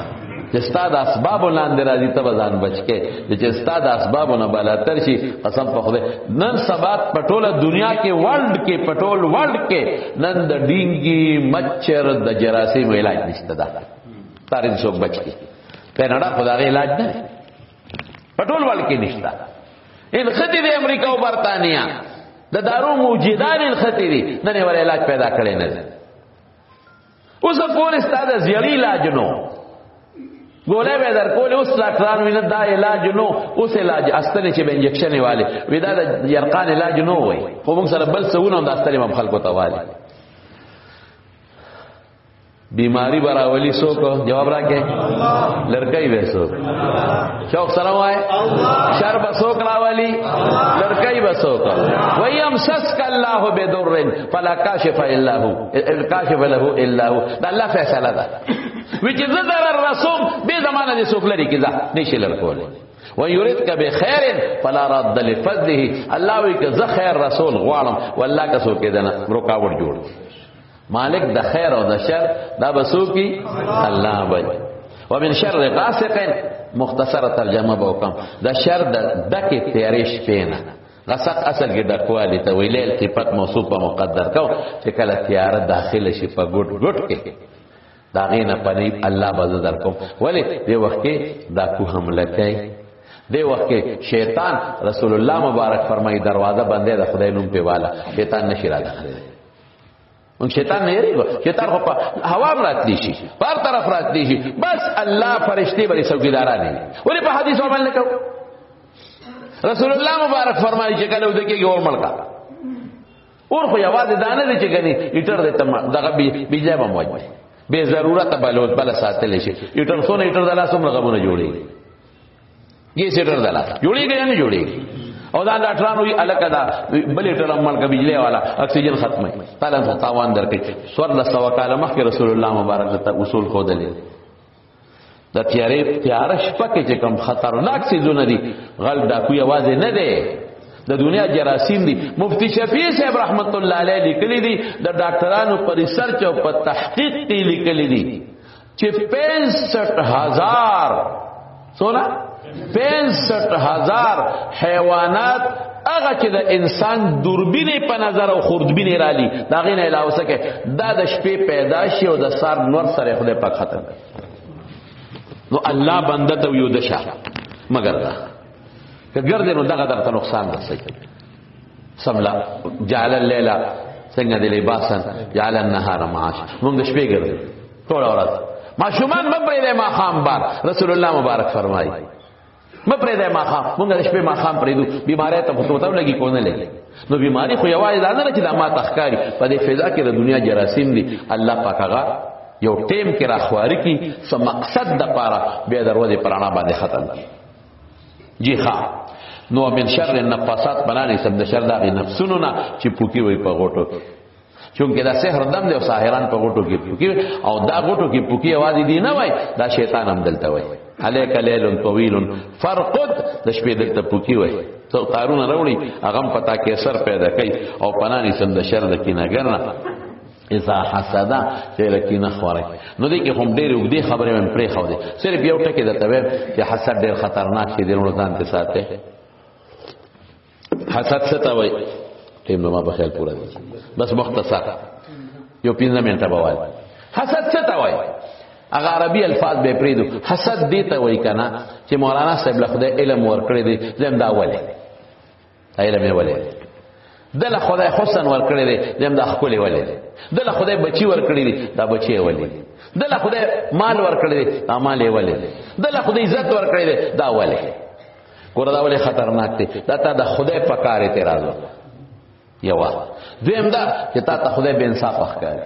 چې ستاد اسباب لاندې راځي ته ځان بچ کې چې ستاد اسبابونه بالاتر شي قسم په خدای نن سبا پټوله دنیا کې ورلد کې پټول ورلد کې نن د ډینګي مچھر د جراثیم علاج نشته دا تارین څوک بچ کی کیناډا خدای علاج نه پټول ورلد کې نشته ان خدي د امریکا او برتانیا د دارو موجودان الخطری نه ور علاج پیدا کړي نه اوس کول استاد زیړی علاج نو ګولې به در کول اوس ډاکټران ویني دا علاج نو اوس علاج استنه چې به انجکشن والے ودا د یرقان علاج نو وای خو موږ سره بل څونه د استنه هم خلکو ته والي بیماری براولی سو کو جواب راکې لړکای وېسو شوق سره وای شر بسوک راولی لړکای بسوک ویم سسک الله بدر فلا کاشف الا هو الکاشف له الا هو دا الله فیصله ده وچ زدر الرسوم به زمانه دي سوک لري کیدا نشي لړکول ويريدك بخير فلا رد لفضله. الله وی که زه خیر رسول غواړم والله که څوک دنه رکاوټ جوړ مالک د خیر او د شر دا بسو کی الله وی. ومن شر غاسق مختصره ترجمه وکم د شر د دکې تیریش پینه. غسق اصل کې د قوالی ته ویل صفت موصوفه مقدر کو چې کله تیار داخله شي په ګډ ګډ کې دا غینه پنی الله باز در کوم. ولی دی وخت کې دا کو حمله کوي، دی وخت کې شیطان رسول الله مبارک فرمایي دروازه بندې د خدای نوم په والا شیطان نشي را داخله. اون شیطان نه یریږي، شیطان خو په هوا راتلی شي، پر طرف راتلی شي، بس الله فرشتي بری څوکیداران دي. ولی په حدیث عمل نکو. رسول الله مبارک فرمایي چې کله ودکېږي اور ملکا اور خو یوازې دانه دي چې غني ایټر دې تم دغه بیجه به موج به ضرورت بلوت بل ساتل شي. ایټر سونه ایټر دلا سم لغونه جوړي یې سیټر دلا جوړيږي نه جوړيږي. او دا ډاکټرانو یې الکه دا بل ایټر عمل کا بجلی والا اکسیجن ختمه تعالی تاوان درکې. سور له سوا کاله مخکې رسول الله مبارک ته اصول خو دلې د تیار شپه کې چې کوم خطرناک سيزونه دي غل ډاکو یوازې نه دی، د دنیا جراثیم دي. مفتی شفیع صاحب رحمت الله علیه لیکلي دي د ډاکټرانو په ریسرچ او په تحقیق کې لیکلي دي چې 65,000 سونا 65,000 حیوانات هغه چې د انسان دوربینې په نظر او خوردبینې رالی دا غینه علاوه سکه دا د شپې پیدا شي او د سار نور سره خدای پاک ختم. نو الله بنده ته یو دشا مگر دا که ګرځې نو دغه درته نقصان رسي. سملا جعل الليل څنګه د لباسن جعل النهار معاش. موږ شپې ګرځو ټول ورځ ماشومان مپرې د ماخام بار رسول الله مبارک فرمایي مپرې د ماخام. موږ د شپې ماخام پرېدو بیماری ته پتو لګي کو نه لګي. نو بیماری خو یوازې دا نه چې د ما تخکاری په دې فضا کې د دنیا جراثیم دي. الله پاک هغه یو ټیم کې راخواري کی سم مقصد د پاره به دروازه پرانا باندې ختم. جی ها نو من شر النفاسات بنانی سم د شر د نفسونو نه چې پوکی وي په غوټو کې. چونکه دا سحر دم دی او ساحران په غوټو کې پوکی او دا غوټو کې پوکی आवाज دی نه وای دا شیطان هم دلته وای. علیک لیل طویل فرقد د شپې دلته پوکی وای. تو قارون وروړي هغه پتا کې اثر پیدا کوي او پنانی سم د شر د کیناګرنا اذا حسدا چې لکینه خوره. نو دې کې هم ډېر وګړي خبره مې پرې خو دي صرف یو ټکی د تویب چې حسد ډېر خطرناک شي د ځان ته ساته. حسد څه ته وایي ټیم نو ما په خیال پورا دي بس مختصر یو 15 منټه بوال. حسد څه ته وایي هغه عربي الفاظ به پریدو. حسد دې ته وایي کنه چې مولانا صاحب له خدای علم ورکړي دي زم دا ولې علم یې ولې دله خدای حسن ورکړي دي زم دا خپل ولې دله خدای بچي ورکړي دي دا بچي ولې دله خدای مال ورکړي دي دا مال یې ولې دله خدای عزت ورکړي دي دا ولې. ګور دا ولې خطرناک دي دا ته د خدای په کار اعتراض یو دویم دا چې تا ته خدای به انصاف وکړي.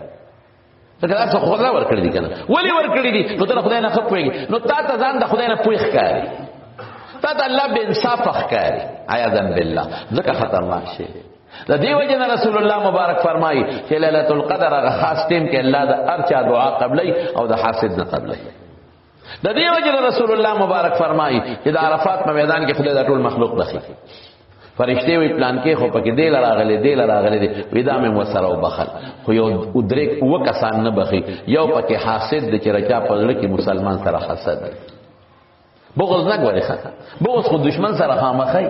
دا څه خدای ورکړي دي کنه ولې ورکړي دي نو ته خدای نه خپويږي نو تا ته ځان د خدای نه پوښ کاری تا ته الله به انصاف وکړي عیاذن بالله. ځکه خطرناک شي. د دې وجه رسول الله مبارک فرمایي چې ليله القدر هغه خاص ټیم کې الله د ارچا دعا قبلي او د حاسد نه قبلي. د دې وجه رسول الله مبارک فرمایي چې د عرفات په میدان کې خدای د ټول مخلوق دخي فرشتي وی پلان کې خو پکې دی لراغلي دی ودا مې وسره وبخل خو یو ادریک وکسان نه بخي یو پکې حاسد د چرچا پزړه کې مسلمان سره حسد بغض نه غوړي بغض خو دشمن سره خامخای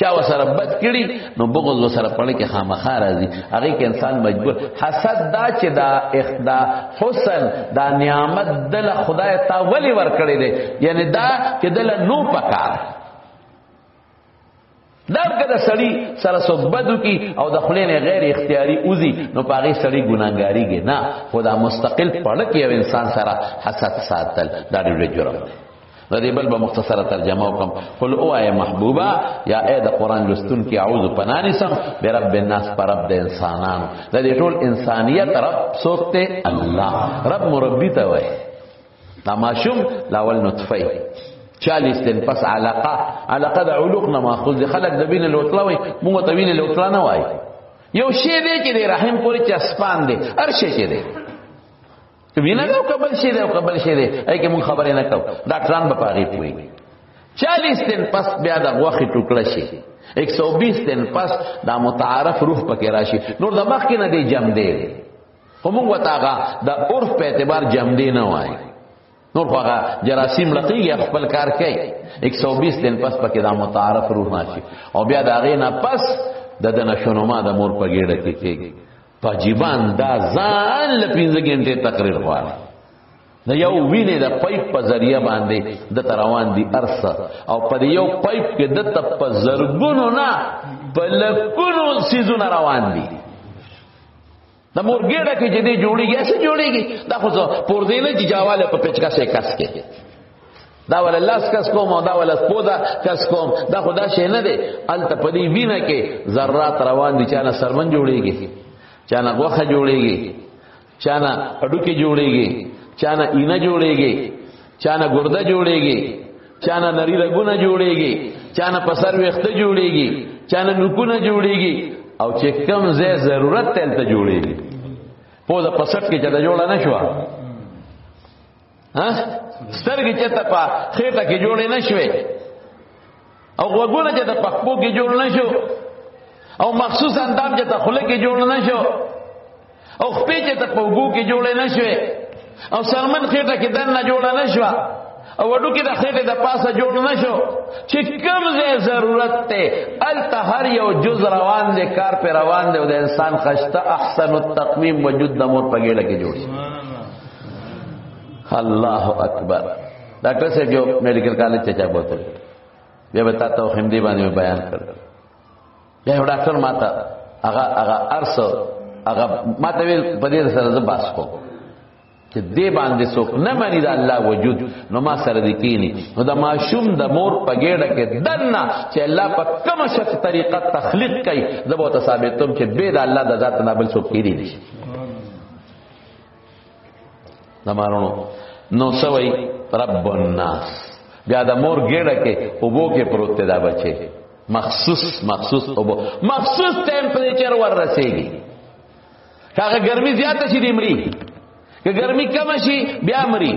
چا وسره بد کړي نو بغض وسره پړ کې خامخا راځي. هغه کې انسان مجبور حسد دا چې دا اخدا حسن دا نعمت دل خدای تا ولی ور کړی دی یعنی دا چې دل نو پکار دا کده سړی سره صحبتو کی او د خلین غیر اختیاري اوزي نو پاغي سړی ګناګاریږي نه خدا مستقل پړ کې یو انسان سره حسد ساتل دا ډېر جرم دی. ردی بل با مختصر ترجمه وکم قل او اے محبوبا یا اے دا قرآن لستون کی اعوذ پنانسم برب الناس پر رب دا انسانانو ردی طول انسانیت رب سوکتے اللہ رب مربی تا وی دا ماشوم لاول نطفی 40 دن پس علاقه دا علوق نماخوز دی خلق دا بین الوطلاوی مو طویل الوطلا نوائی یو شی دی چې دی رحم پوری چسپان دی هر شی چې دی وینا کو قبل شي دی او قبل شي دی ای که مون خبرې نه کو ډاکټران به پاغي پوي 40 دن پس بیا د غوښې ټوکړه شي 120 دن پس دا متعارف روح پکې راشي نور د مخ کې نه دی جمع دی خو موږ وتاغه د عرف په اعتبار جمع دی نه وای نور خو جراثیم لقیږي خپل کار کوي 120 دن پس پکې دا متعارف روح راشي او بیا دا غې نه پس د نشونما د مور په ګډه کې کېږي پاجیبان دا ځان ل 15 غنټه تقریر غواړي د یو وینې د پایپ په ذریعہ باندې د روان دي ارسه او په یو پایپ کې د په زرګونو نه په لکونو سيزونه روان دي د مورګېډه کې چې دې جوړيږي څه جوړيږي دا خو پور دینه چې جاواله په پچکا سه کس کې دا ول لاس کس کوم او دا ول سپودا کس کوم دا خدا شي نه دی الته په دې وینه کې ذرات روان دي چانه سرمن جوړيږي چانه غوخه جوړيږي چانه اډوکي جوړيږي چانه اینه جوړيږي چانه ګرده جوړيږي چانه نری رګونه جوړيږي چانه پسر وخته جوړيږي چانه نکونه جوړيږي او چې کم زې ضرورت تل ته جوړيږي په د پسټ کې چې دا جوړه نه شو ها سترګې چې ته په خېټه کې جوړې نه شوې او وګونه چې ته پخپو کې جوړ نه شو او مخصوص اندام چې ته خله کې جوړ نه شو او خپې چې ته په وګو کې جوړې نه شوې او سرمن خېټه کې دن نه جوړه نه شو او وډو کې د خېټه د پاسه جوړ نه شو چې کوم ځای ضرورت ته الته هر یو جز روان دي کار په روان دي او د انسان خشته احسن التقویم وجود د مور په ګډه کې جوړ شي الله اکبر ډاکټر صاحب جو میډیکل کالج ته چا بوتل بیا بتاتا ہوں ہندی باندې بیان کړ یا یو ډاکټر ماته هغه ارسو هغه ماته ویل په دې سره ز باس کو چې دې باندې څوک نه مانی دا الله وجود نو ما سره دې کینی نو دا معشوم د مور په ګډه کې دنه چې الله په کومه شکل طریقه تخلیق کوي زبو ته ثابتوم چې به د الله د ذات نه بل څوک کیږي نشي نمارونو نو سوئی رب الناس بیا د مور ګډه کې اوبو کې پروت دا بچي مخصوص اوبو مخصوص ټمپریچر ور رسېږي هغه ګرمي زیاته شي دی مړی که ګرمي کم شي بیا مړی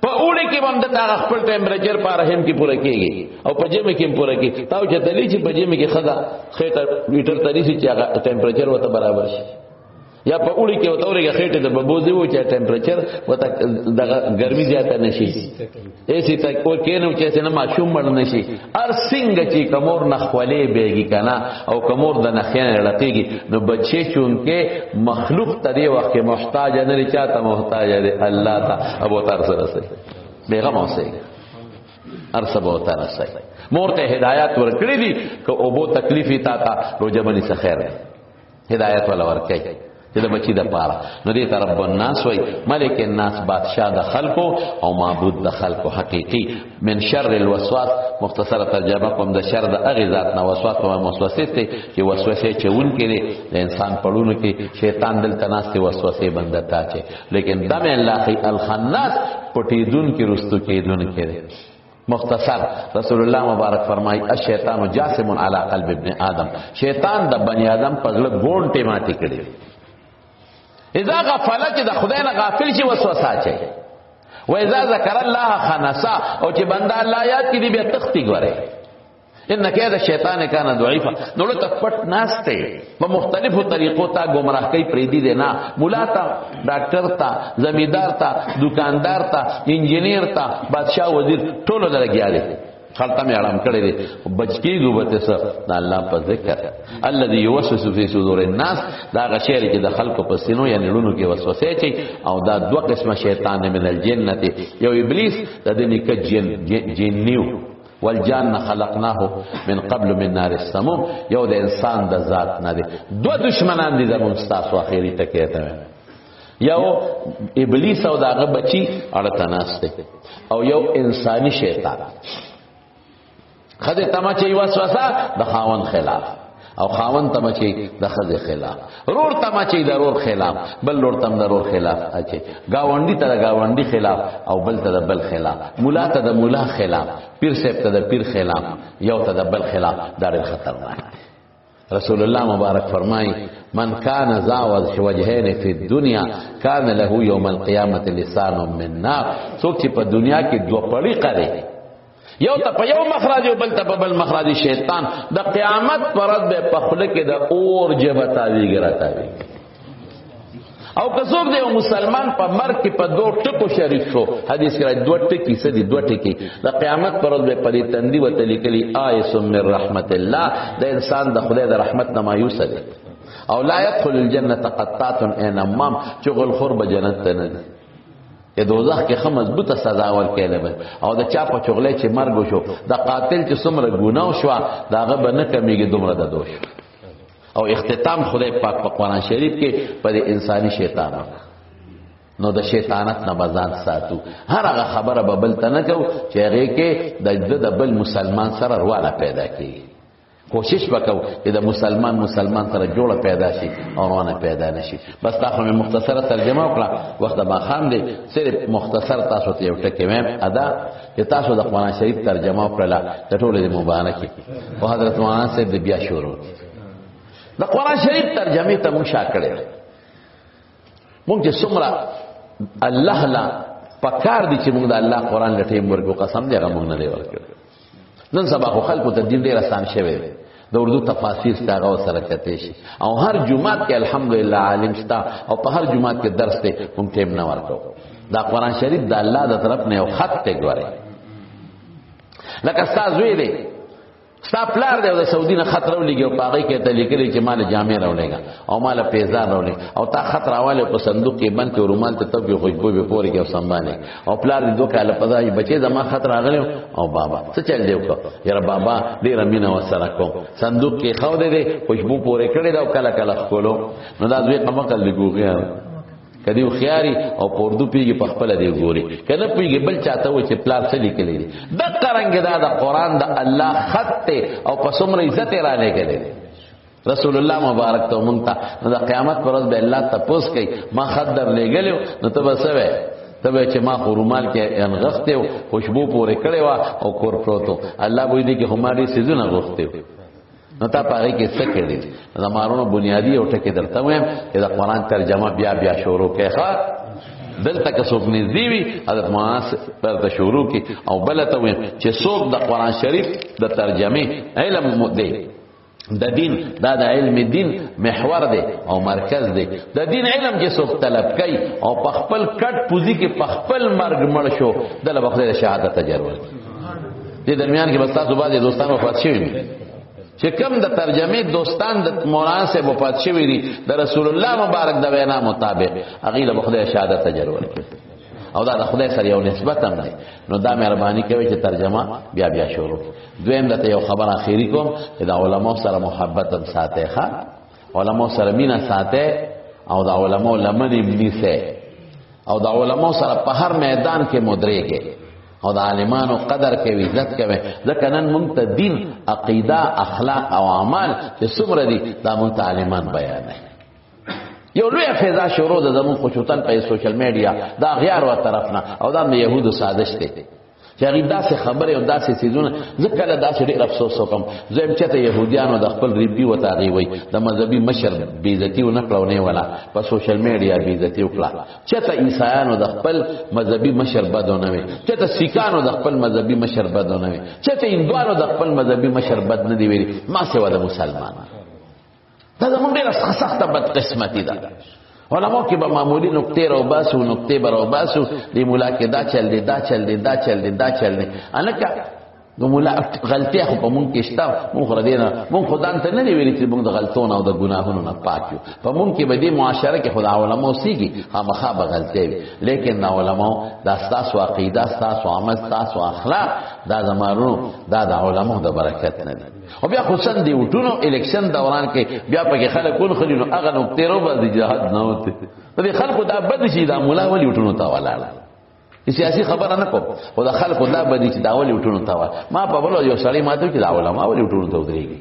په اوړي کې باندې دا خپل ټمپریچر په رحم کې پوره کېږي او په جمع کې پوره کېږي تاو چې دلی چې په جمع کې خدا خېټه میټر تری شي چې هغه ټمپریچر وته برابر شي یا په اوړي کې وته ورګه خېټه د ببوزي و چې ټمپریچر وته د ګرمي زیاته نشي ایسي تک او کینو چې څنګه معشوم مړ نشي ار څنګه چې کمور نخولې بیږي کنه او کمور د نخینه لټيږي نو بچي چونکه مخلوق ته دی وخت محتاج نه لري چاته محتاج دی الله ته ابو تر سره سي بیغم اوسه ارسبو تر سي مور ته هدايت ورکړي دي که اوبو تکلیفي تا روزه بني څه خیر هدايت ولا ورکړي چې د بچی د پاره نو دې رب الناس وای ملک الناس بادشاہ د خلقو او معبود د خلقو حقيقي من شر الوسواس مختصره ترجمه کوم د شر د اغه ذات نه وسواس او وسوسه ته چې وسوسه چون کړي د انسان پړونو کې شیطان دل تناسته وسوسه بندتا چې لیکن دم الله الخناس پټیدون کې رستو کېدون کړي مختصر رسول الله مبارک فرمای الشیطان جاسم علی قلب ابن آدم شیطان د بنی آدم په غلط ګونټه ماتي کړي اذا غفل چې د خدای نه غافل شي وسوسه اچي و اذا ذکر الله خنسا او چې بنده الله یاد کړي بیا تختی غره ان کید الشیطان کان ضعیفا نو له تپټ ناشته په مختلفو طریقو تا گمراه کوي پریدي دی نه مولا تا ډاکټر تا زمیدار تا دکاندار تا انجینیر تا بادشاہ وزیر ټولو درګیاله خلطه می اړم کړی دی بچکی غوبته سره د الله په ذکر الذي يوسوس في صدور الناس دا غشیر چې د خلکو په سینو یا نړونو کې وسوسه چي او دا دوه قسمه شیطان من الجنه یو ابلیس د دې کې جنیو والجان خلقناه من قبل من نار السموم یو د انسان د ذات نه دي دوه دشمنان دي زموږ تاسو اخیری ټکی ته یو ابلیس او داغه بچی اړه تناسته او یو انساني شیطان خدای تمچې وسوسه د خاون خلاف او خاون تمچې د خدای خلاف رور تمچې د رور خلاف بل رور تم د رور خلاف اچي گاونډي ته د گاونډي خلاف او بل ته د بل خلاف مولا ته د مولا خلاف پیر صاحب ته د پیر خلاف یو ته د بل خلاف دا ډېر خطرناک رسول الله مبارک فرمای من کان ذا وجهین فی الدنیا کان له یوم القیامت لسان من نار څوک چې په دنیا کې دوه پړی کړي یو ته په یو مخرج او بل ته په بل مخرج شیطان د قیامت پرد به په خپل کې د اور جبه تاویږي راتاویږي. او کڅوګ دی مسلمان په مرګ کې په دوه ټکو شریک شو. حدیث کې راځي دوه ټکی سدي دوه ټکی د قیامت پر ورځ به پرې تندي وته لیکلي آیس من رحمت الله د انسان د خدای د رحمت نه مایوس دی او لا يدخل الجنه قطات انمام چغل خرب جنت ته نه د دوزخ کې خه مضبوطه سزا ورکړي به او د چا په چغلې چې مرګ شو د قاتل چې څومره ګناه شو داغه به نه کمیږي دومره د دوش. او اختتام خدای پاک په قرآن شریف کې پر انساني شیطانو نو د شیطانت نه بزان ساتو. هر هغه خبره به بل ته نه کو چې هغه کې د بل مسلمان سره رواله پیدا کړي. کوشش وکاو چې د مسلمان سره جوړه پیدا شي او رونه پیدا نشي. بس تاسو مې مختصره ترجمه وکړه وخت ما خام دی صرف مختصر تاسو ته یو ټکی مې ادا چې تاسو د قرآن شریف ترجمه وکړه د ټولې مبارکي او حضرت مولانا صاحب د بیا شروع د قرآن شریف ترجمه ته مونږ شاکړې مونږ چې څومره الله لا پکار دي چې مونږ د الله قرآن لټې ورکو قسم دی هغه مونږ نه دی ورکړ. نن سبا خو خلکو ته دین ډیر آسان شوی دی د اردو تفاسیر ستاغه سره کته شي او هر جمعات کې الحمدلله عالم شتا او په هر جمعات کې درس ته مونږ ټیم نه ورکو. دا قرآن شریف د الله د طرف نه یو خط ته ګوري لکه استاد وی دی ستا پلار دی د سعودي نه خط راولېږي او پاغې کې ته لیکلي چې مال جامع راولېږه او مال پیزار راولېږي او تا خط راواله په صندوق کې بند کې رومال ته تب خوشبو به پورې کې او سنبالې او پلار دې دوه کاله پدای بچي زما خط راغلی او بابا څه چل دی وکړه یاره بابا ډېر مینه وسره کوم صندوق کې خو دې خوشبو پورې کړی دا کله کله خولو نو دا دوی قمقل لګوږي کدی خياري او پردو پیږي په خپل دی ګوري کنه پیږي بل چاته و چې پلار څه لیکلي دي د قرانګ دا د قران د الله خط او په څومره عزت را لګلې رسول الله مبارک ته مونږ ته د قیامت پر ورځ به الله تپوس کوي ما خط در لګلو نو ته بسوي تبه چې ما خورمال کې انغفته خوشبو پورې کړي وا او کور پروتو الله وې دي کې هماري سيزونه غوښته نو تا پاره کې څه کړی زمارونو بنیادی او ټکی درته وایم چې د قران ترجمه بیا شروع کړه دلته که څوک نږدې وي حضرت مولانا پر د شروع کې او بلته وایم چې څوک د قران شریف د ترجمه علم دی د دین دا د علم دین محور دی او مرکز دی د دین علم چې څوک طلب کوي او په خپل کټ پوزي کې په خپل مرګ مړ شو د لبخله شهادت تجربه دي درمیان کې بس تاسو باندې دوستانو وفات شوي چې کوم د ترجمه دوستان د مولانا سے وفات شوی دي د رسول الله مبارک د وینا مطابق هغه له خدای شهادت تجربه او دا د خدای سره یو نسبت هم دی نو دا مهرباني کوي چې ترجمه بیا شروع دویم دته یو خبر اخیری کوم چې د علماء سره محبت هم ساتي ښا علماء سره مینا ساتي او د علماء لمن ابن سه او د علماء سره په هر میدان کې مدرکه او د عالمانو قدر کوي عزت کوي ځکه نن مونږ ته دین عقیده اخلاق او اعمال چې څومره دي دا مونږ ته عالمان بیان نه یو لوی فضا شروع ده زموږ خصوصا په سوشل میډیا دا غیار و طرفنا او دا د يهودو سازش دی چې هغه داسې خبره او داسې سيزونه ځکه له داسې ډېر افسوس وکم زم چې ته يهوديانو د خپل ریبي و تاغي وي د مذهبي مشر بیزتی و نکړو نه ولا په سوشل میډیا بیزتی وکړه چې ته عیسایانو د خپل مذهبي مشر بدونه وي چې ته سیکانو د خپل مذهبي مشر بدونه وي چې ته هندوانو د خپل مذهبي مشر بد نه دی ویلي ما سوا د مسلمان دا زموږ ډېر سخته بد قسمتي ده علماء کې به معمولی نقطې راو باسو نقطې براو باسو دی مولا کې دا چل دی انکه نو مولا غلطي خو په مونږ کې شته مونږ ردینا مونږ خدان ته نه ویلي چې مونږ د غلطونو او د ګناهونو نه پاک یو په مونږ کې به دې معاشره کې خدای علماء سیږي خامخا به غلطي وي لیکن علماء دا تاسو عقیده تاسو عمل تاسو اخلاق دا زمارو دا د علماء د برکت نه دي او بیا خصوصا دی وټونو الیکشن دوران کې بیا پکې خلک کول خلینو هغه نقطې رو بل جهاد نه وته دې خلکو دا بد شي دا مولا ولي وټونو تا ولاله سیاسي خبره نه کوم خو د خلکو دا بدی چې دا ولي وټونو تا ما په بل یو سړی ماته چې دا علماء ولي وټونو ته ودرېږي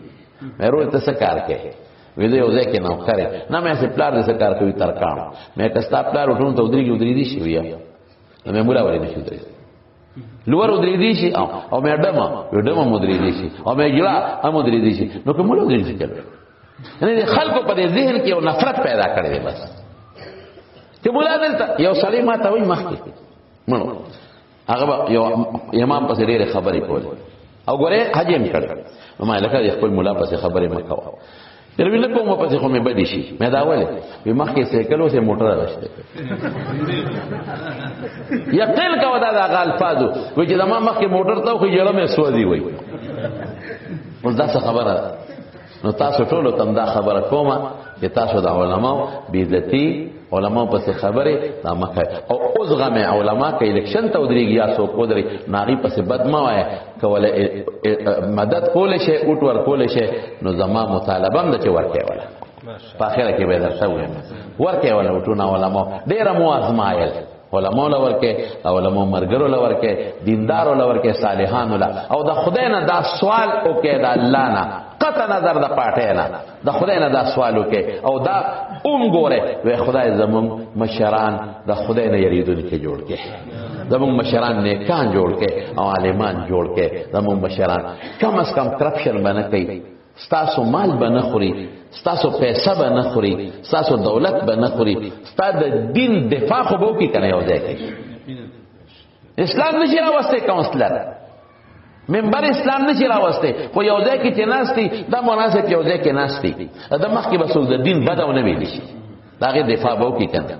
مې روز ته څه کار کوي وې دې یو ځکه نو کړې نه مې څه پلار دې څه کار کوي ترکان مې کستا پلار وټونو ته ودرېږي دي شي ویا مې مولا ولي نشو درې لور ودرېږي شي او مې ډمه مدرېږي شي او مې جلا هم مدرېږي شي نو کوم له دې څه یعنی خلکو په دې ذهن کې یو نفرت پیدا کړې بس چې مولا دلته یو سړی ماته وایي مخکې منو هغه یو امام پس ډېر خبرې کول او ګوره حج هم کړ نو ما لکه خپل مولا پس خبرې مکو یره ویل په مو پس خو مې بدی شي مې دا ولې په مخ کې سایکل او سه موټر راځي یقین کا ودا دا الفاظو و چې ما مخ کې موټر ته خو جوړه مې سودی وای ول دا څه خبره نو تاسو ټول تم دا خبره کومه چې تاسو د علماء بیزتی علماء پس خبره دا مکه او اوسغه مې علماء کې الیکشن ته ودرېږي یا سو کو درې ناغي پس بدما وای کوله مدد کول شي اوټ ور کول شي نو زما مطالبه هم د چ ورکه ولا په اخره کې به درته وایم ورکه ولا اوټونه علماء ډېر مو ازمایل علماء لورکه علماء مرګرو لورکه دیندارو لورکه صالحانو لا او د خدای نه دا سوال وکړه د الله نه قطع نظر د پټه نه د خدای نه دا سوال وکړه او دا ګوره وای خدای زمون مشران د خدای نه یریدونکو جوړ کړي زمون مشران نیکان جوړ کړي او عالمان جوړ کړي زمون مشران کم از کم کرپشن باندې کوي ستاسو مال به نه خوري ستاسو پیسې به نه خوري ستاسو دولت به نه خوري ستاسو د دین دفاع خو به کوي کنه یو ځای کې اسلام نشي راوسته کونسلر منبر اسلام نشي راوسته خو یو ځای کې چې ناشتي دا مناسب یو ځای کې ناشتي دا مخکې بسول د دین بدونه ویل شي داغه دفاع به کوي کنه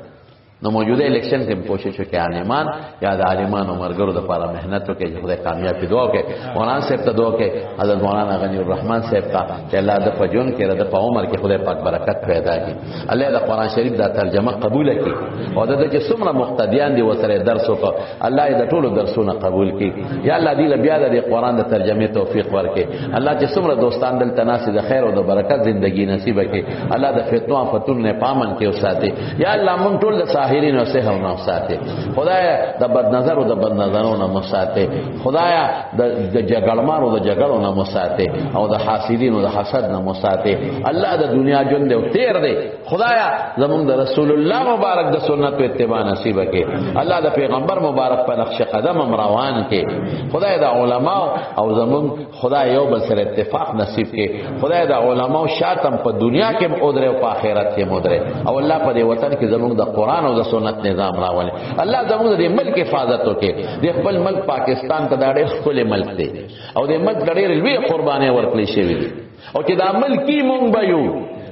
نو موجوده الیکشن کې کوشش وکړي عالمان یا د عالمانو مرګرو د لپاره مهنت وکړي چې خدای کامیابی دعا وکړي مولانا صاحب ته دعا وکړي حضرت مولانا غنی الرحمن صاحب ته چې الله د فجون کې د په عمر کې خدای پاک برکت پیدا کړي الله د قران شریف د ترجمه قبول کړي او د چې څومره مقتدیان دي وسره درس وکړي الله د ټولو درسونه قبول کړي یا الله دې بیا د قران د ترجمه توفیق ورکړي الله چې څومره دوستان دل تناسب د خیر او د برکت ژوندۍ نصیب کړي الله د فتنو فتون نه پامن کې وساتي یا الله مونږ ټول د ساحرین او سحر نه وساتي خدایا د بد نظر او د بد نظرونو نه وساتي خدایا د جګړمارو د جګړو نه وساتي او د حاسدینو د حسد نه وساتي الله د دنیا ژوند او تیر دی خدایا زمونږ د رسول الله مبارک د سنت او اتباع نصیب کړي الله د پیغمبر مبارک په نقش قدم روان کړي خدای د علما او زمونږ خدای یو بل سره اتفاق نصیب کړي خدای د علما شاتم په دنیا کې مودره او په آخرت کې مودره او الله په دې وطن کې زمونږ د قران او د سنت نظام راولي الله زموږ د ملک حفاظت وکړي د خپل ملک پاکستان ته دا ډېر خپل ملک دی او د ملک ډېر لوی قرباني ورکړي شوی دي او چې دا ملکی مونږ به یو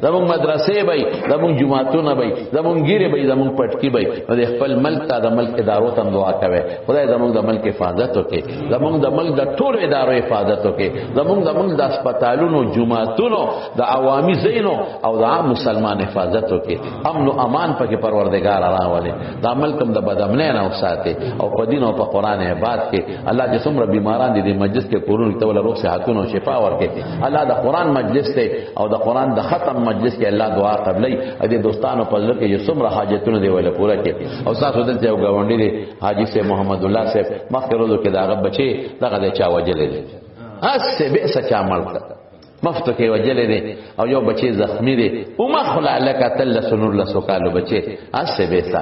زمون مدرسې به زمون جماعتونه به زمون ګیره به زمون پټکی به د خپل ملک ته د ملک ادارو ته دعا کوي خدای زمون د ملک حفاظت وکړي زمون د ملک د ټول ادارو حفاظت وکړي زمون د ملک د هسپتالونو جماعتونو د عوامي زینو او د عام مسلمان حفاظت وکړي امن او امان پکې پروردگار راولي دا ملکم د بدامنۍ نه وساتي او په دین او په قران عبادت کې الله چې څومره بیماران دي د مجلس کې کورونو ته ول روغ صحتونو شفا ورکړي الله د قران مجلس ته او د قران د ختم مجلس کې الله دعا قبلې ا دې دوستانو په لور کې چې څومره حاجتونه دی ولا پوره کې او تاسو دلته یو غونډې دي حاجی سے محمد الله صاحب مخکرو کې داغه بچي دغه چا وجلې دي اس به سچا ملک مفتو کې وجلې دي او یو بچي زخمی دي او مخلا لك تل سنور لسوکالو بچي اس به سا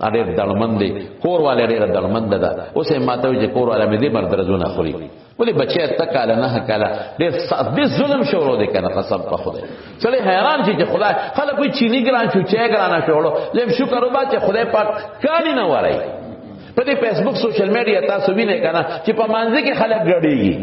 اړ دړمن دي کور والے ډېر دړمن ده اوسه ماته چې کور والے مې دې مردرزونه خوري ولی بچی تکاله نه کاله دې ظلم شروع دي کنه قسم په خدای چلے حیران شي چې خدای خلک وي چینی ګران شو چې ګران شوړو لم شکر وبا چې خدای پاک کانی نه وړي په دې فیسبوک سوشل میډیا تاسو وینئ کنه چې په مانځ کې خلک ګډيږي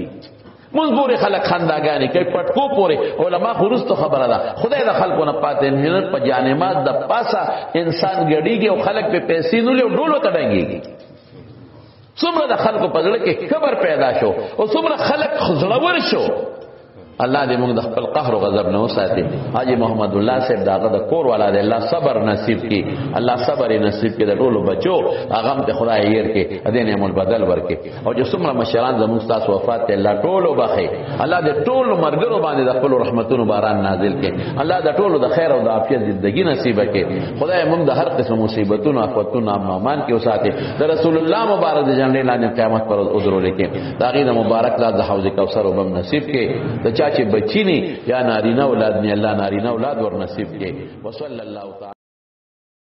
مزبور خلق خنداګانی کوي پټکو پورې علما خورستو خبره ده خدای د خلکو نه پاتې منت په جانمات د پاسه انسان ګډيږي او خلک په پیسې نولې او ډولو تډنګيږي څومره د خلکو په ځړ کې خبر پیدا شو او څومره خلک خزړور شو الله دې موږ د خپل قهر او غضب نه وساتي حاجی محمد الله صاحب داغه د کور والا دې الله صبر نصیب کړي الله صبر نصیب کړي د ټولو بچو هغه ته خدای ير کې دې نعمت بدل ورکړي او چې څومره مشران زموږ تاسو وفات ته الله ټولو بخي الله دې ټولو مرګرو باندې د خپل رحمتونو باران نازل کړي الله دې ټولو د خیر او د عافیت ژوندۍ نصیب کړي خدای موږ د هر قسم مصیبتونو آفتونو امان کې وساتي د رسول الله مبارک د جنت لاندې قیامت پر عذر لکه دا غي د مبارک لا د حوض کوثر وبم نصیب کړي چې بچینی یا نارینه اولاد نه الله نارینه اولاد ور نصیب کړي وصلی الله تعالی